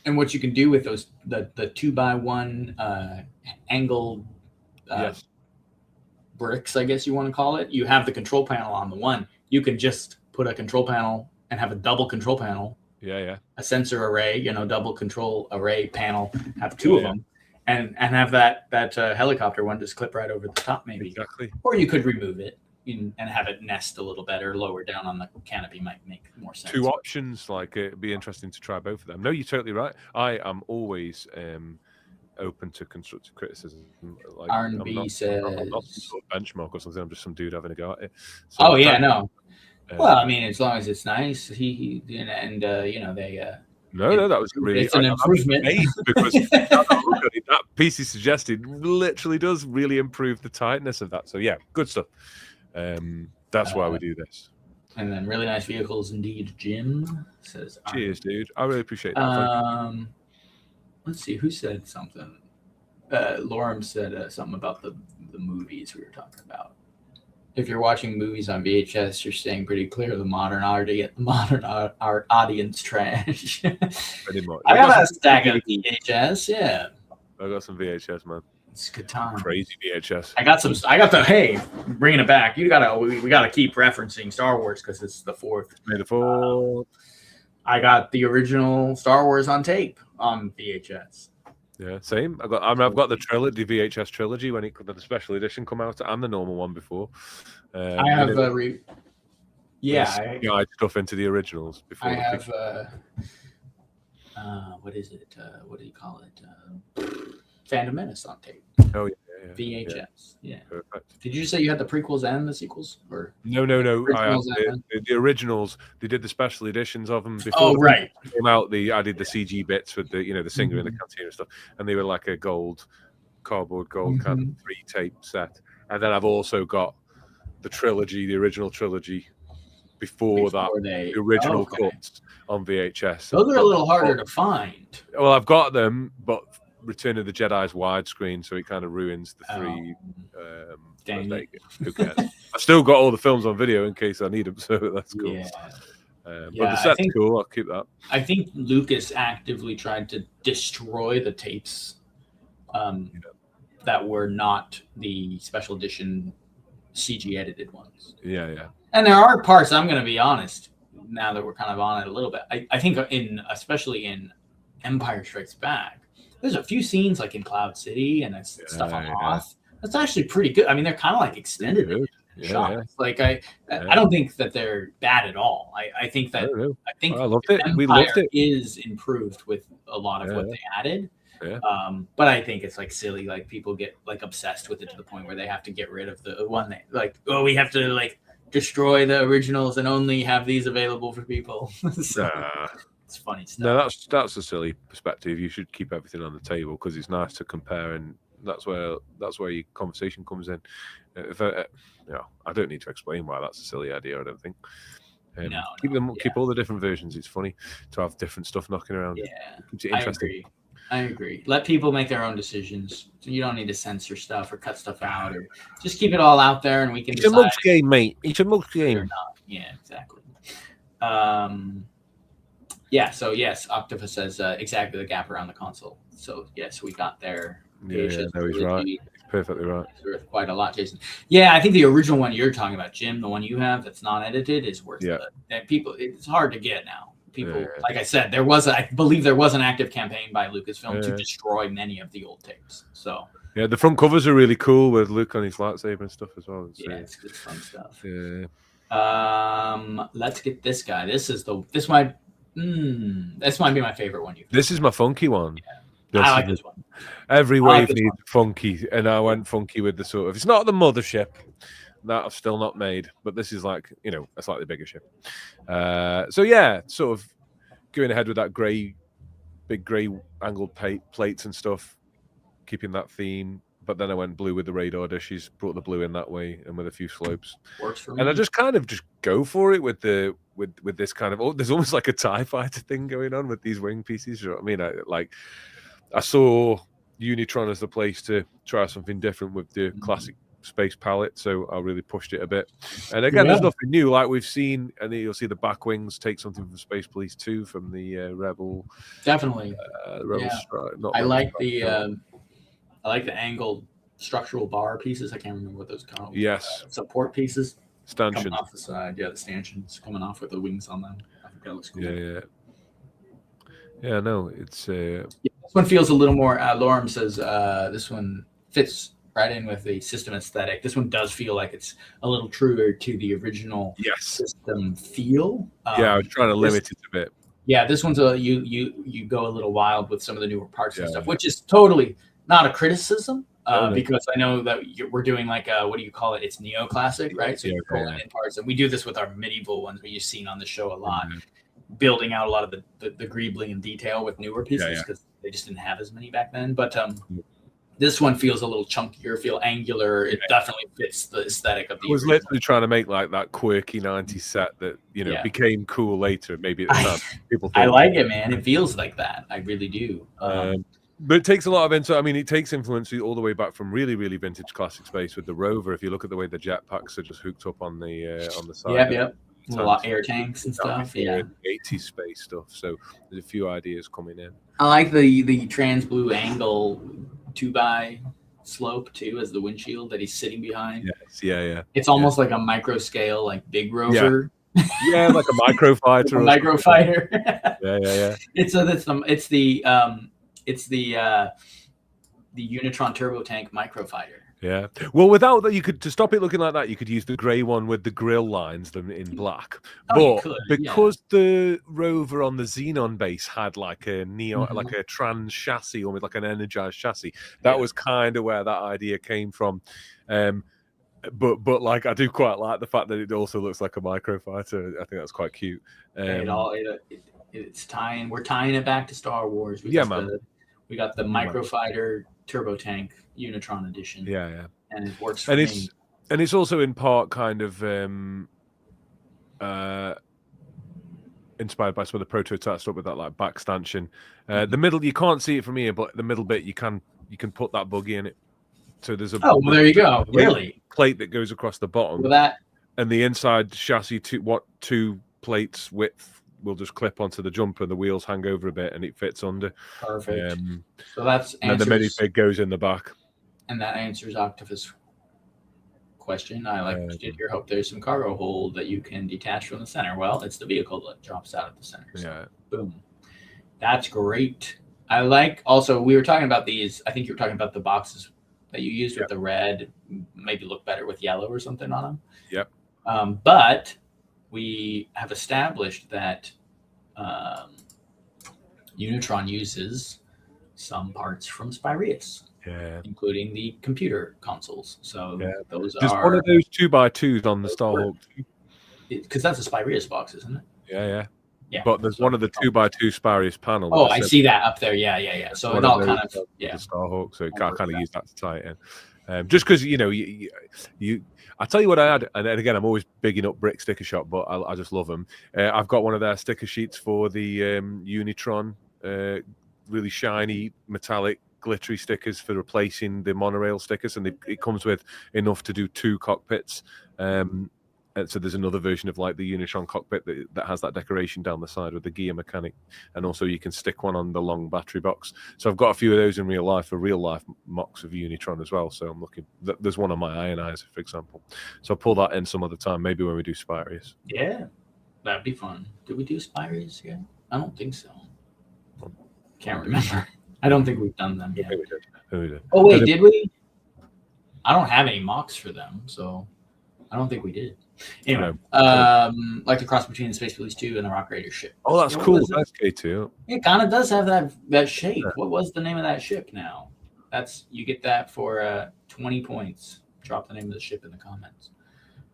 And what you can do with those the 2x1 angled bricks, I guess you want to call it. You have the control panel on the one. You can just put a control panel and have a double control panel. Yeah. A sensor array, double control array panel. Have 2 of them, and have that helicopter one just clip right over the top, maybe. Exactly. Or you could remove it and have it nest a little better, lower down on the canopy might make more sense. 2 options, like it'd be interesting to try both of them. No, you're totally right. I am always open to constructive criticism. Like, R&B says, I'm not some sort of benchmark or something. I'm just some dude having a go at it. So no. Well, I mean, as long as it's nice, they. No, that was really. It's an improvement because that piece he suggested literally does really improve the tightness of that. So yeah, good stuff. That's why we do this. And then really nice vehicles indeed. Jim says, "Cheers, dude. I really appreciate that." Let's see who said something. Lorem said something about the movies we were talking about. If you're watching movies on VHS, you're staying pretty clear of the modern art audience trash. Pretty much. I got a stack of VHS. Yeah, I got some VHS, man. It's a good time. Crazy VHS. Hey, bringing it back. We gotta keep referencing Star Wars because it's the 4th. May the 4th. I got the original Star Wars on tape on VHS. Yeah, same. I've got the trilogy, the VHS trilogy when the special edition come out, and the normal one before. I have stuff into the originals before. I have what is it? What do you call it? Phantom Menace on tape. Oh yeah. VHS. Yeah. Perfect. Did you say you had the prequels and the sequels, or no? I have the originals. They did the special editions of them before. Oh right. They came out. I did the CG bits with the the singer in the canteen and stuff, and they were like a cardboard gold kind of 3-tape set. And then I've also got the original trilogy before the original cuts on VHS. Those are a little harder to find. Well, I've got them, but Return of the Jedi's widescreen, so it kind of ruins the 3. Who cares? I've still got all the films on video in case I need them, so that's cool. Yeah. But the set's cool. I'll keep that. I think Lucas actively tried to destroy the tapes that were not the special edition CG edited ones. Yeah. And there are parts, I'm going to be honest, now that we're kind of on it a little bit, I think especially in Empire Strikes Back, there's a few scenes like in Cloud City and stuff on Hoth. That's actually pretty good. I mean, they're kind of like extended shots. Yeah. Like I don't think that they're bad at all. I think that I loved it. We loved it. Is improved with a lot of what they added. Yeah. But I think it's like silly. Like people get like obsessed with it to the point where they have to get rid of the one that we have to like destroy the originals and only have these available for people. So, it's funny stuff. No, that's a silly perspective. You should keep everything on the table because it's nice to compare, and that's where your conversation comes in. I don't need to explain why that's a silly idea. I don't think. Keep all the different versions. It's funny to have different stuff knocking around. Yeah, it keeps it interesting. I agree. Let people make their own decisions. You don't need to censor stuff or cut stuff out, or just keep it all out there, and we can. It's a mocs game, mate. It's a mocs game. Yeah, exactly. Yeah. So yes, Octopus says exactly the gap around the console. So yes, we got there. Yeah, no, he's right. He's perfectly right. It's worth quite a lot, Jason. Yeah, I think the original one you're talking about, Jim, the one you have that's not edited, is worth it. And people, it's hard to get now. People, like I said, I believe there was an active campaign by Lucasfilm to destroy many of the old tapes. So the front covers are really cool with Luke on his lightsaber and stuff as well. It's good fun stuff. Yeah. Let's get this guy. This might be my favorite one. This is my funky one. Yeah. I like this one. Every wave needs funky, and I went funky with the sort of. It's not the mothership that I've still not made, but this is like a slightly bigger ship. So yeah, sort of going ahead with that big grey angled plates and stuff, keeping that theme. But then I went blue with the radar dishes, brought the blue in that way, and with a few slopes. Works for me. And I just kind of go for it with this kind of. There's almost like a TIE fighter thing going on with these wing pieces. You know what I mean? I saw Unitron as the place to try something different with the classic space palette, so I really pushed it a bit. And again, there's nothing new like we've seen, and then you'll see the back wings take something from Space Police 2 from the Rebel. Definitely. Rebel Strike. I like the angled structural bar pieces. I can't remember what those called. Yes. Support pieces. Stanchions. Coming off the side. Yeah, the stanchions coming off with the wings on them. I think that looks cool. Yeah, no, it's... this one feels a little more... Lorem says this one fits right in with the system aesthetic. This one does feel like it's a little truer to the original system feel. I was trying to limit it a bit. Yeah, this one's you go a little wild with some of the newer parts and stuff, which is totally not a criticism. Because I know that we're doing like what do you call it? It's neoclassic, right? So you're pulling in parts, and we do this with our medieval ones that you've seen on the show a lot, building out a lot of the greebly in detail with newer pieces because they just didn't have as many back then. But this one feels a little chunkier, feel angular. It definitely fits the aesthetic of the. I was literally trying to make like that quirky '90s set that became cool later. Maybe at the time people. I like it, man. It feels like that. I really do. But it takes a lot of it takes influence all the way back from really, really vintage classic space with the rover. If you look at the way the jetpacks are just hooked up on the side. Yep. A lot of air tanks and stuff. 80s space stuff. So there's a few ideas coming in. I like the trans blue angle 2x slope too as the windshield that he's sitting behind. Yeah. It's almost like a micro scale, like big rover. Yeah, like a microfighter. Yeah. It's the Unitron turbo tank microfighter. Yeah. Well, without that, to stop it looking like that, you could use the grey one with the grill lines them in black. Because the rover on the Xenon base had like a like a trans chassis, almost like an energized chassis, that was kind of where that idea came from. But like I do quite like the fact that it also looks like a microfighter. I think that's quite cute. It's tying. We're tying it back to Star Wars. We got the microfighter turbo tank Unitron edition. Yeah. And it works for me. And it's also in part kind of inspired by some of the prototype stuff with that like back stanchion. The middle, you can't see it from here, but the middle bit you can put that buggy in it. So there's there you go. Really? Plate that goes across the bottom. With that. And the inside chassis, two plates width will just clip onto the jumper. The wheels hang over a bit, and it fits under. Perfect. So that's and the minifig goes in the back. And that answers Octopus' question. I like to hear. Hope there's some cargo hold that you can detach from the center. Well, it's the vehicle that drops out at the center. So Yeah. boom. That's great. I like also, we were talking about these. I think you were talking about the boxes that you used with the red, maybe look better with yellow or something on them. Yep. But we have established that Unitron uses some parts from Spyreus, including the computer consoles. So those There's are one of those 2x2s on the Starhawk, because that's a Spyreus box, isn't it? Yeah. Yeah. But there's one of the 2x2 Spyreus panel. Oh, I see that up there. Yeah. So it all kind of the Starhawk, so I kind of use that to tie it in. Just because you I tell you what I had, and again I'm always bigging up Brick Sticker Shop, but I just love them. I've got one of their sticker sheets for the Unitron, really shiny metallic glittery stickers for replacing the monorail stickers, and it comes with enough to do 2 cockpits. So there's another version of like the Unitron cockpit that has that decoration down the side with the gear mechanic, and also you can stick one on the long battery box. So I've got a few of those in real life, for real life mocs of Unitron as well. So I'm looking. There's one on my Ionizer, for example. So I'll pull that in some other time, maybe when we do Spyreus. Yeah, that'd be fun. Did we do Spyreus yet? I don't think so. Can't remember. I don't think we've done them yet. We did. Oh wait, did we? I don't have any mocs for them, so I don't think we did. Anyway, like the cross between the Space Police 2 and the Rock Raider ship. Oh, that's cool. That's K2. It kind of does have that shape. Yeah. What was the name of that ship now? You get that for 20 points. Drop the name of the ship in the comments.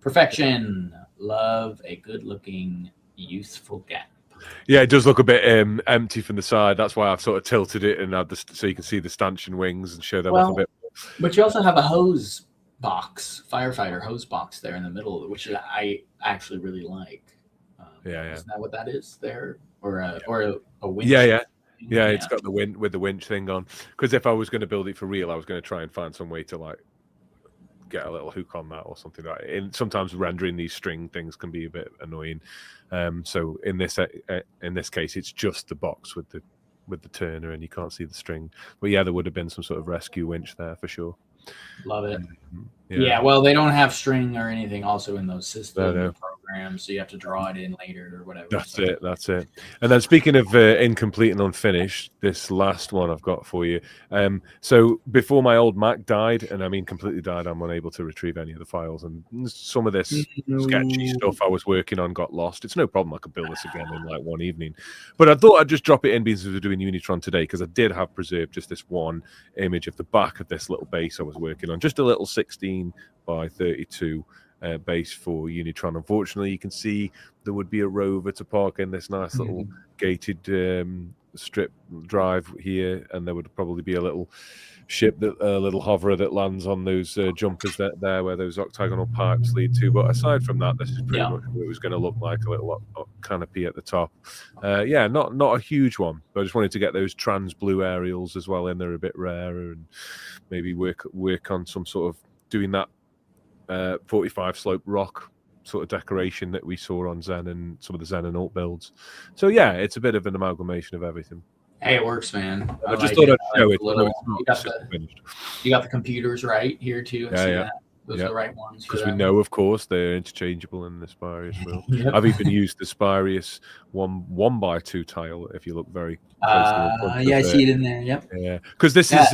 Perfection. Love a good-looking, youthful gap. Yeah, it does look a bit empty from the side. That's why I've sort of tilted it and had so you can see the stanchion wings and show them off a bit. But you also have a hose box, firefighter hose box there in the middle, which I actually really like. Isn't that what that is there, or a winch? Yeah. It's got the winch with the winch thing on. Because if I was going to build it for real, I was going to try and find some way to like get a little hook on that or something like that. And sometimes rendering these string things can be a bit annoying. So in this case, it's just the box with the turner, and you can't see the string. But yeah, there would have been some sort of rescue winch there for sure. Love it. Yeah, well, they don't have string or anything also in those system programs, so you have to draw it in later or whatever. That's it. And then speaking of incomplete and unfinished, this last one I've got for you. So before my old Mac died, and I mean completely died, I'm unable to retrieve any of the files, and some of this sketchy stuff I was working on got lost. It's no problem. I could build this again in like one evening. But I thought I'd just drop it in because we're doing Unitron today, because I did have preserved just this one image of the back of this little base I was working on, just a little 16 by 32 base for Unitron. Unfortunately, you can see there would be a rover to park in this nice little gated strip drive here, and there would probably be a little ship, a little hoverer that lands on those jumpers there where those octagonal pipes lead to. But aside from that, this is pretty much what it was going to look like, a little canopy at the top. Not a huge one, but I just wanted to get those trans blue aerials as well in there, a bit rarer, and maybe work on some sort of doing that 45 slope rock sort of decoration that we saw on Zen and some of the Zen and Alt builds. So yeah, it's a bit of an amalgamation of everything. Hey, it works, man. I just thought I'd show it. You got the computers right here too. Yeah. Those are the right ones. Because we know, of course, they're interchangeable in the Spyreus world. I've even used the Spyreus 1x2 tile. If you look very closely, I see it in there. Yep. Yeah, because this is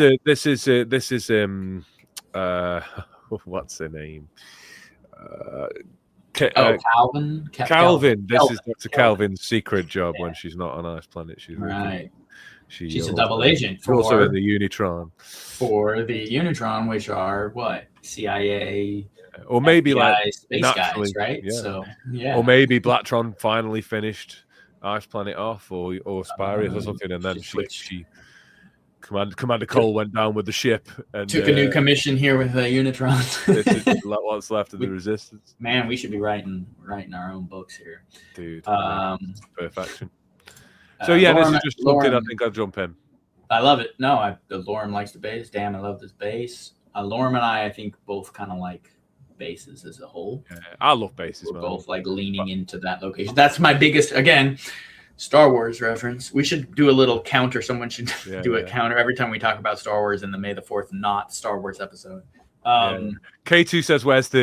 what's her name? Calvin. Calvin. This is Dr. Calvin's secret job when she's not on Ice Planet. She's right. She's a double agent for also in the Unitron. For the Unitron, which are what? CIA, or maybe FBI, like space guys, right? Yeah. So yeah. Or maybe Blattron finally finished Ice Planet off, or Spyreus or something, and then she Commander Cole went down with the ship and took a new commission here with Unitron. This is what's left of the Resistance. Man, we should be writing our own books here, dude. Perfection. So yeah, this is just something I think I'll jump in. I love it. No, Lorem likes the base. Damn, I love this base. Lorem and I think both kind of like bases as a whole. Yeah, I love bases. We're both like leaning into that location. That's my biggest, again, Star Wars reference. We should do a little counter. Someone should do a counter every time we talk about Star Wars in the May the 4th not Star Wars episode. K2 says, "Where's the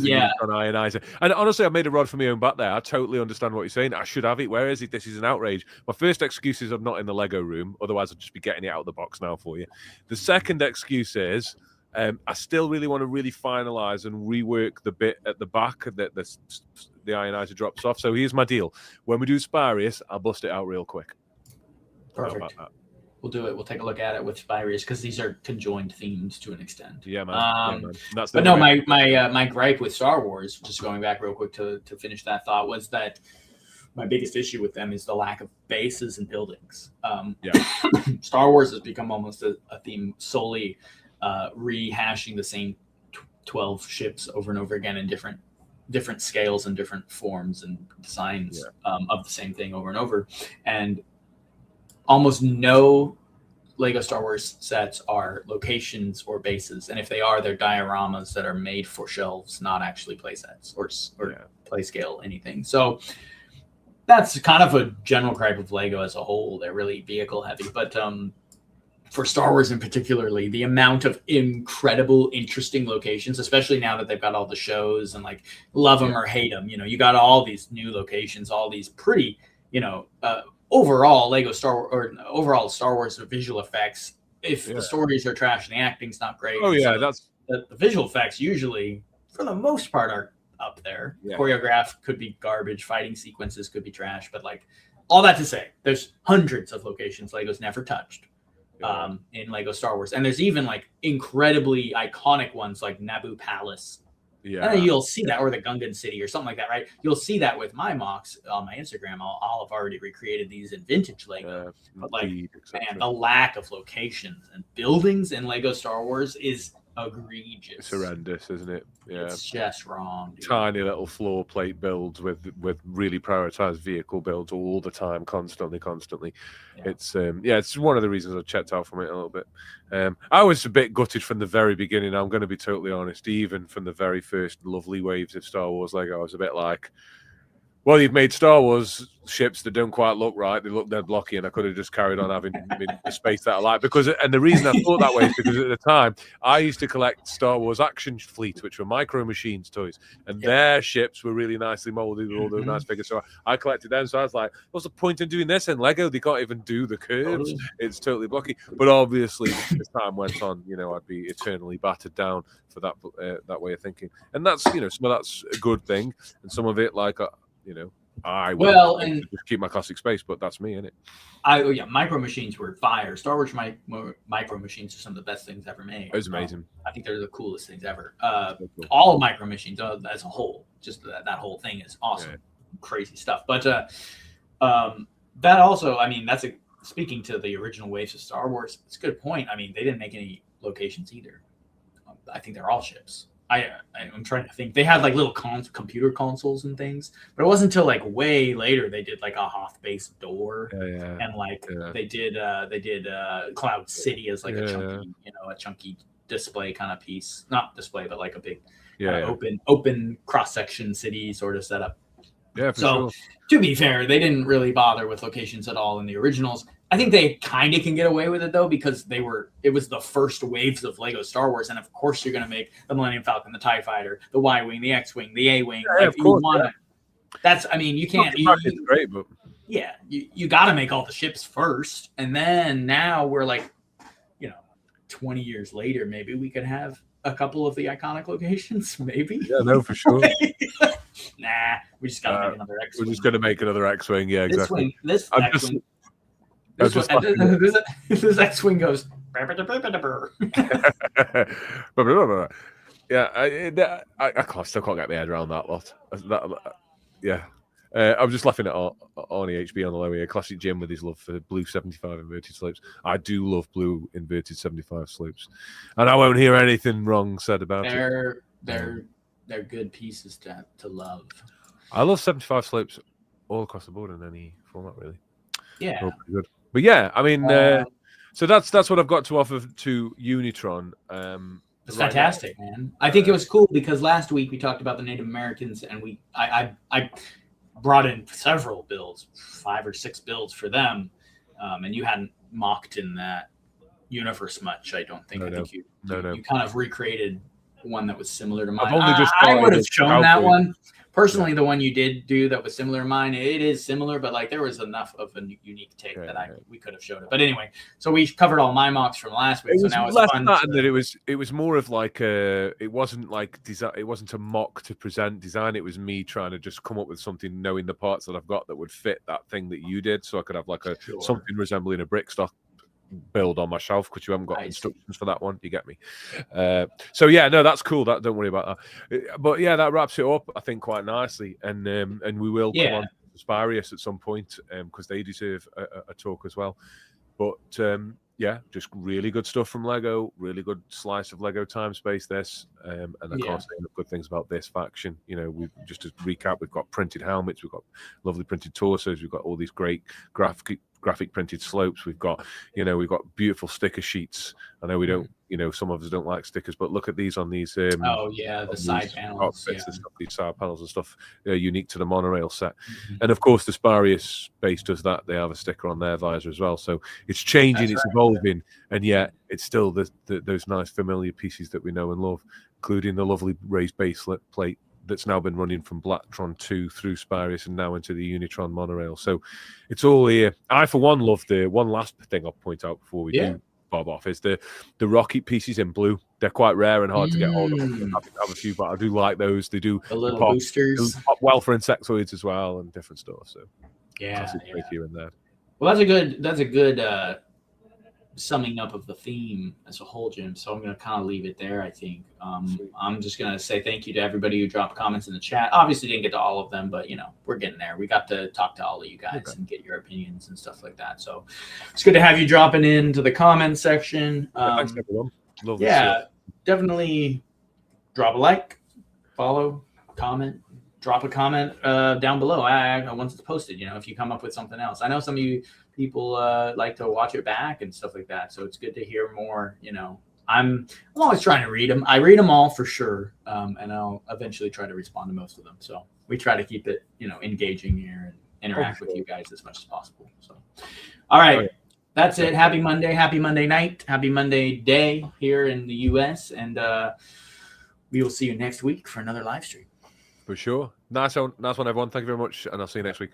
Yeah. Unitron ionizer?" And honestly, I made a rod for my own back there. I totally understand what you're saying. I should have it. Where is it? This is an outrage. My first excuse is I'm not in the Lego room. Otherwise, I'd just be getting it out of the box now for you. The second excuse is I still really want to really finalize and rework the bit at the back that the ionizer drops off. So here's my deal. When we do Spirius, I'll bust it out real quick. Perfect. We'll do it. We'll take a look at it with Spirius because these are conjoined themes to an extent. Yeah, man. That's but no, my gripe with Star Wars, just going back real quick to finish that thought, was that my biggest issue with them is the lack of bases and buildings. Star Wars has become almost a theme solely rehashing the same 12 ships over and over again in different scales and different forms and designs of the same thing over and over. And almost no Lego Star Wars sets are locations or bases. And if they are, they're dioramas that are made for shelves, not actually play sets or play scale anything. So that's kind of a general gripe of Lego as a whole. They're really vehicle heavy. But for Star Wars in particularly, the amount of incredible, interesting locations, especially now that they've got all the shows and like love them or hate them, you got all these new locations, all these pretty, overall overall Star Wars visual effects. If the stories are trash and the acting's not great, that's the visual effects usually, for the most part, are up there. Choreographed could be garbage, fighting sequences could be trash, but like all that to say, there's hundreds of locations Lego's never touched in Lego Star Wars, and there's even like incredibly iconic ones like Naboo Palace. And then you'll see that, or the Gungan City or something like that, right? You'll see that with my mocs on my Instagram. I'll have already recreated these in vintage Lego. But like, man, the lack of locations and buildings in Lego Star Wars is egregious. It's horrendous, isn't it? Yeah, it's just wrong. Dude. Tiny little floor plate builds with really prioritized vehicle builds all the time, constantly. It's it's one of the reasons I checked out from it a little bit. I was a bit gutted from the very beginning. I'm going to be totally honest. Even from the very first lovely waves of Star Wars Lego, I was a bit like, well, you've made Star Wars ships that don't quite look right. They look dead blocky, and I could have just carried on having the space that I like. And the reason I thought that way is because at the time, I used to collect Star Wars Action Fleet, which were Micro Machines toys, and their ships were really nicely molded with all the nice figures. So I collected them. So I was like, what's the point in doing this in Lego? They can't even do the curves. It's totally blocky. But obviously, as time went on, I'd be eternally battered down for that way of thinking. And that's, some of that's a good thing, and some of it, like, I will just keep my classic space, but that's me, innit? Micro Machines were fire. Star Wars Micro Machines are some of the best things ever made. It was amazing. I think they're the coolest things ever. Cool. All Micro Machines as a whole, just that whole thing is awesome, crazy stuff. But that also, speaking to the original waves of Star Wars, it's a good point. They didn't make any locations either. I think they're all ships. I'm trying to think. They had like little computer consoles and things, but it wasn't until like way later they did like a Hoth-based door, and like they did Cloud City as like a chunky display kind of piece, not display, but like a big open cross section city sort of setup. Yeah. So to be fair, they didn't really bother with locations at all in the originals. I think they kind of can get away with it though, because it was the first waves of Lego Star Wars, and of course you're going to make the Millennium Falcon, the TIE Fighter, the Y-wing, the X-wing, the A-wing. Of course, you can't. It's great, but you got to make all the ships first, and then now we're like, 20 years later, maybe we could have a couple of the iconic locations, maybe. Yeah, no, for sure. Nah, we just got to make another X-wing. We're just going to make another X-wing. Yeah, exactly. This X-wing. This X-wing goes. I still can't get my head around that lot. I'm just laughing at Arnie HB on the low here. Classic Jim with his love for blue 75 inverted slopes. I do love blue inverted 75 slopes, and I won't hear anything wrong said about it. They're good pieces to love. I love 75 slopes all across the board in any format, really. Yeah, pretty good. But yeah, so that's what I've got to offer to Unitron. It's fantastic, man. I think it was cool because last week we talked about the Native Americans, and I brought in several builds, 5 or 6 builds for them, and you hadn't mocked in that universe much. I don't think. No, I think you kind of recreated one that was similar to mine. I've only just I would have shown that Cowboy. one. Personally, the one you did do that was similar to mine, it is similar, but like there was enough of a unique take that we could have showed it. But anyway, so we covered all my mocks from last week. So now it's less fun. that, and that it was more of like it wasn't like design. It wasn't a mock to present design. It was me trying to just come up with something, knowing the parts that I've got that would fit that thing that you did, so I could have like something resembling a brick stock build on my shelf, because you haven't got instructions for that one. You get me? So yeah, no, that's cool. Don't worry about that. But yeah, that wraps it up, I think, quite nicely. And we will come on to Sparius at some point, because they deserve a talk as well. But yeah, just really good stuff from Lego. Really good slice of Lego time space. This, and I can't say enough good things about this faction. You know, we just to recap, we've got printed helmets, we've got lovely printed torsos, we've got all these great graphic printed slopes. We've got beautiful sticker sheets. I know we don't, some of us don't like stickers, but look at these on these. The side panels, and stuff, these side panels and stuff, unique to the monorail set. And of course, the Sparius base does that. They have a sticker on their visor as well. So it's changing, it's evolving, and yet it's still those nice familiar pieces that we know and love, including the lovely raised base plate that's now been running from Blacktron 2 through Sparius and now into the Unitron monorail. So it's all here. I, for one, love the one last thing I'll point out before we do bob off is the rocket pieces in blue. They're quite rare and hard to get hold of. I have a few, but I do like those. They do the little boosters. Pop well for insectoids as well and different stuff. So yeah. Here and there. Well, that's a good summing up of the theme as a whole, Jim. So I'm going to kind of leave it there, I think. I'm just going to say thank you to everybody who dropped comments in the chat. Obviously didn't get to all of them, but we're getting there. We got to talk to all of you guys and get your opinions and stuff like that. So it's good to have you dropping into the comment section. Thanks, everyone. Definitely drop a like, follow, comment, drop a comment down below once it's posted. If you come up with something else. I know some of you people like to watch it back and stuff like that, so it's good to hear more. I'm always trying to read them. I read them all for sure, and I'll eventually try to respond to most of them. So we try to keep it engaging here and interact with you guys as much as possible. So all right, that's it. Happy Monday night, happy Monday day here in the US, and we will see you next week for another live stream. For sure. Nice one, everyone. Thank you very much, and I'll see you next week.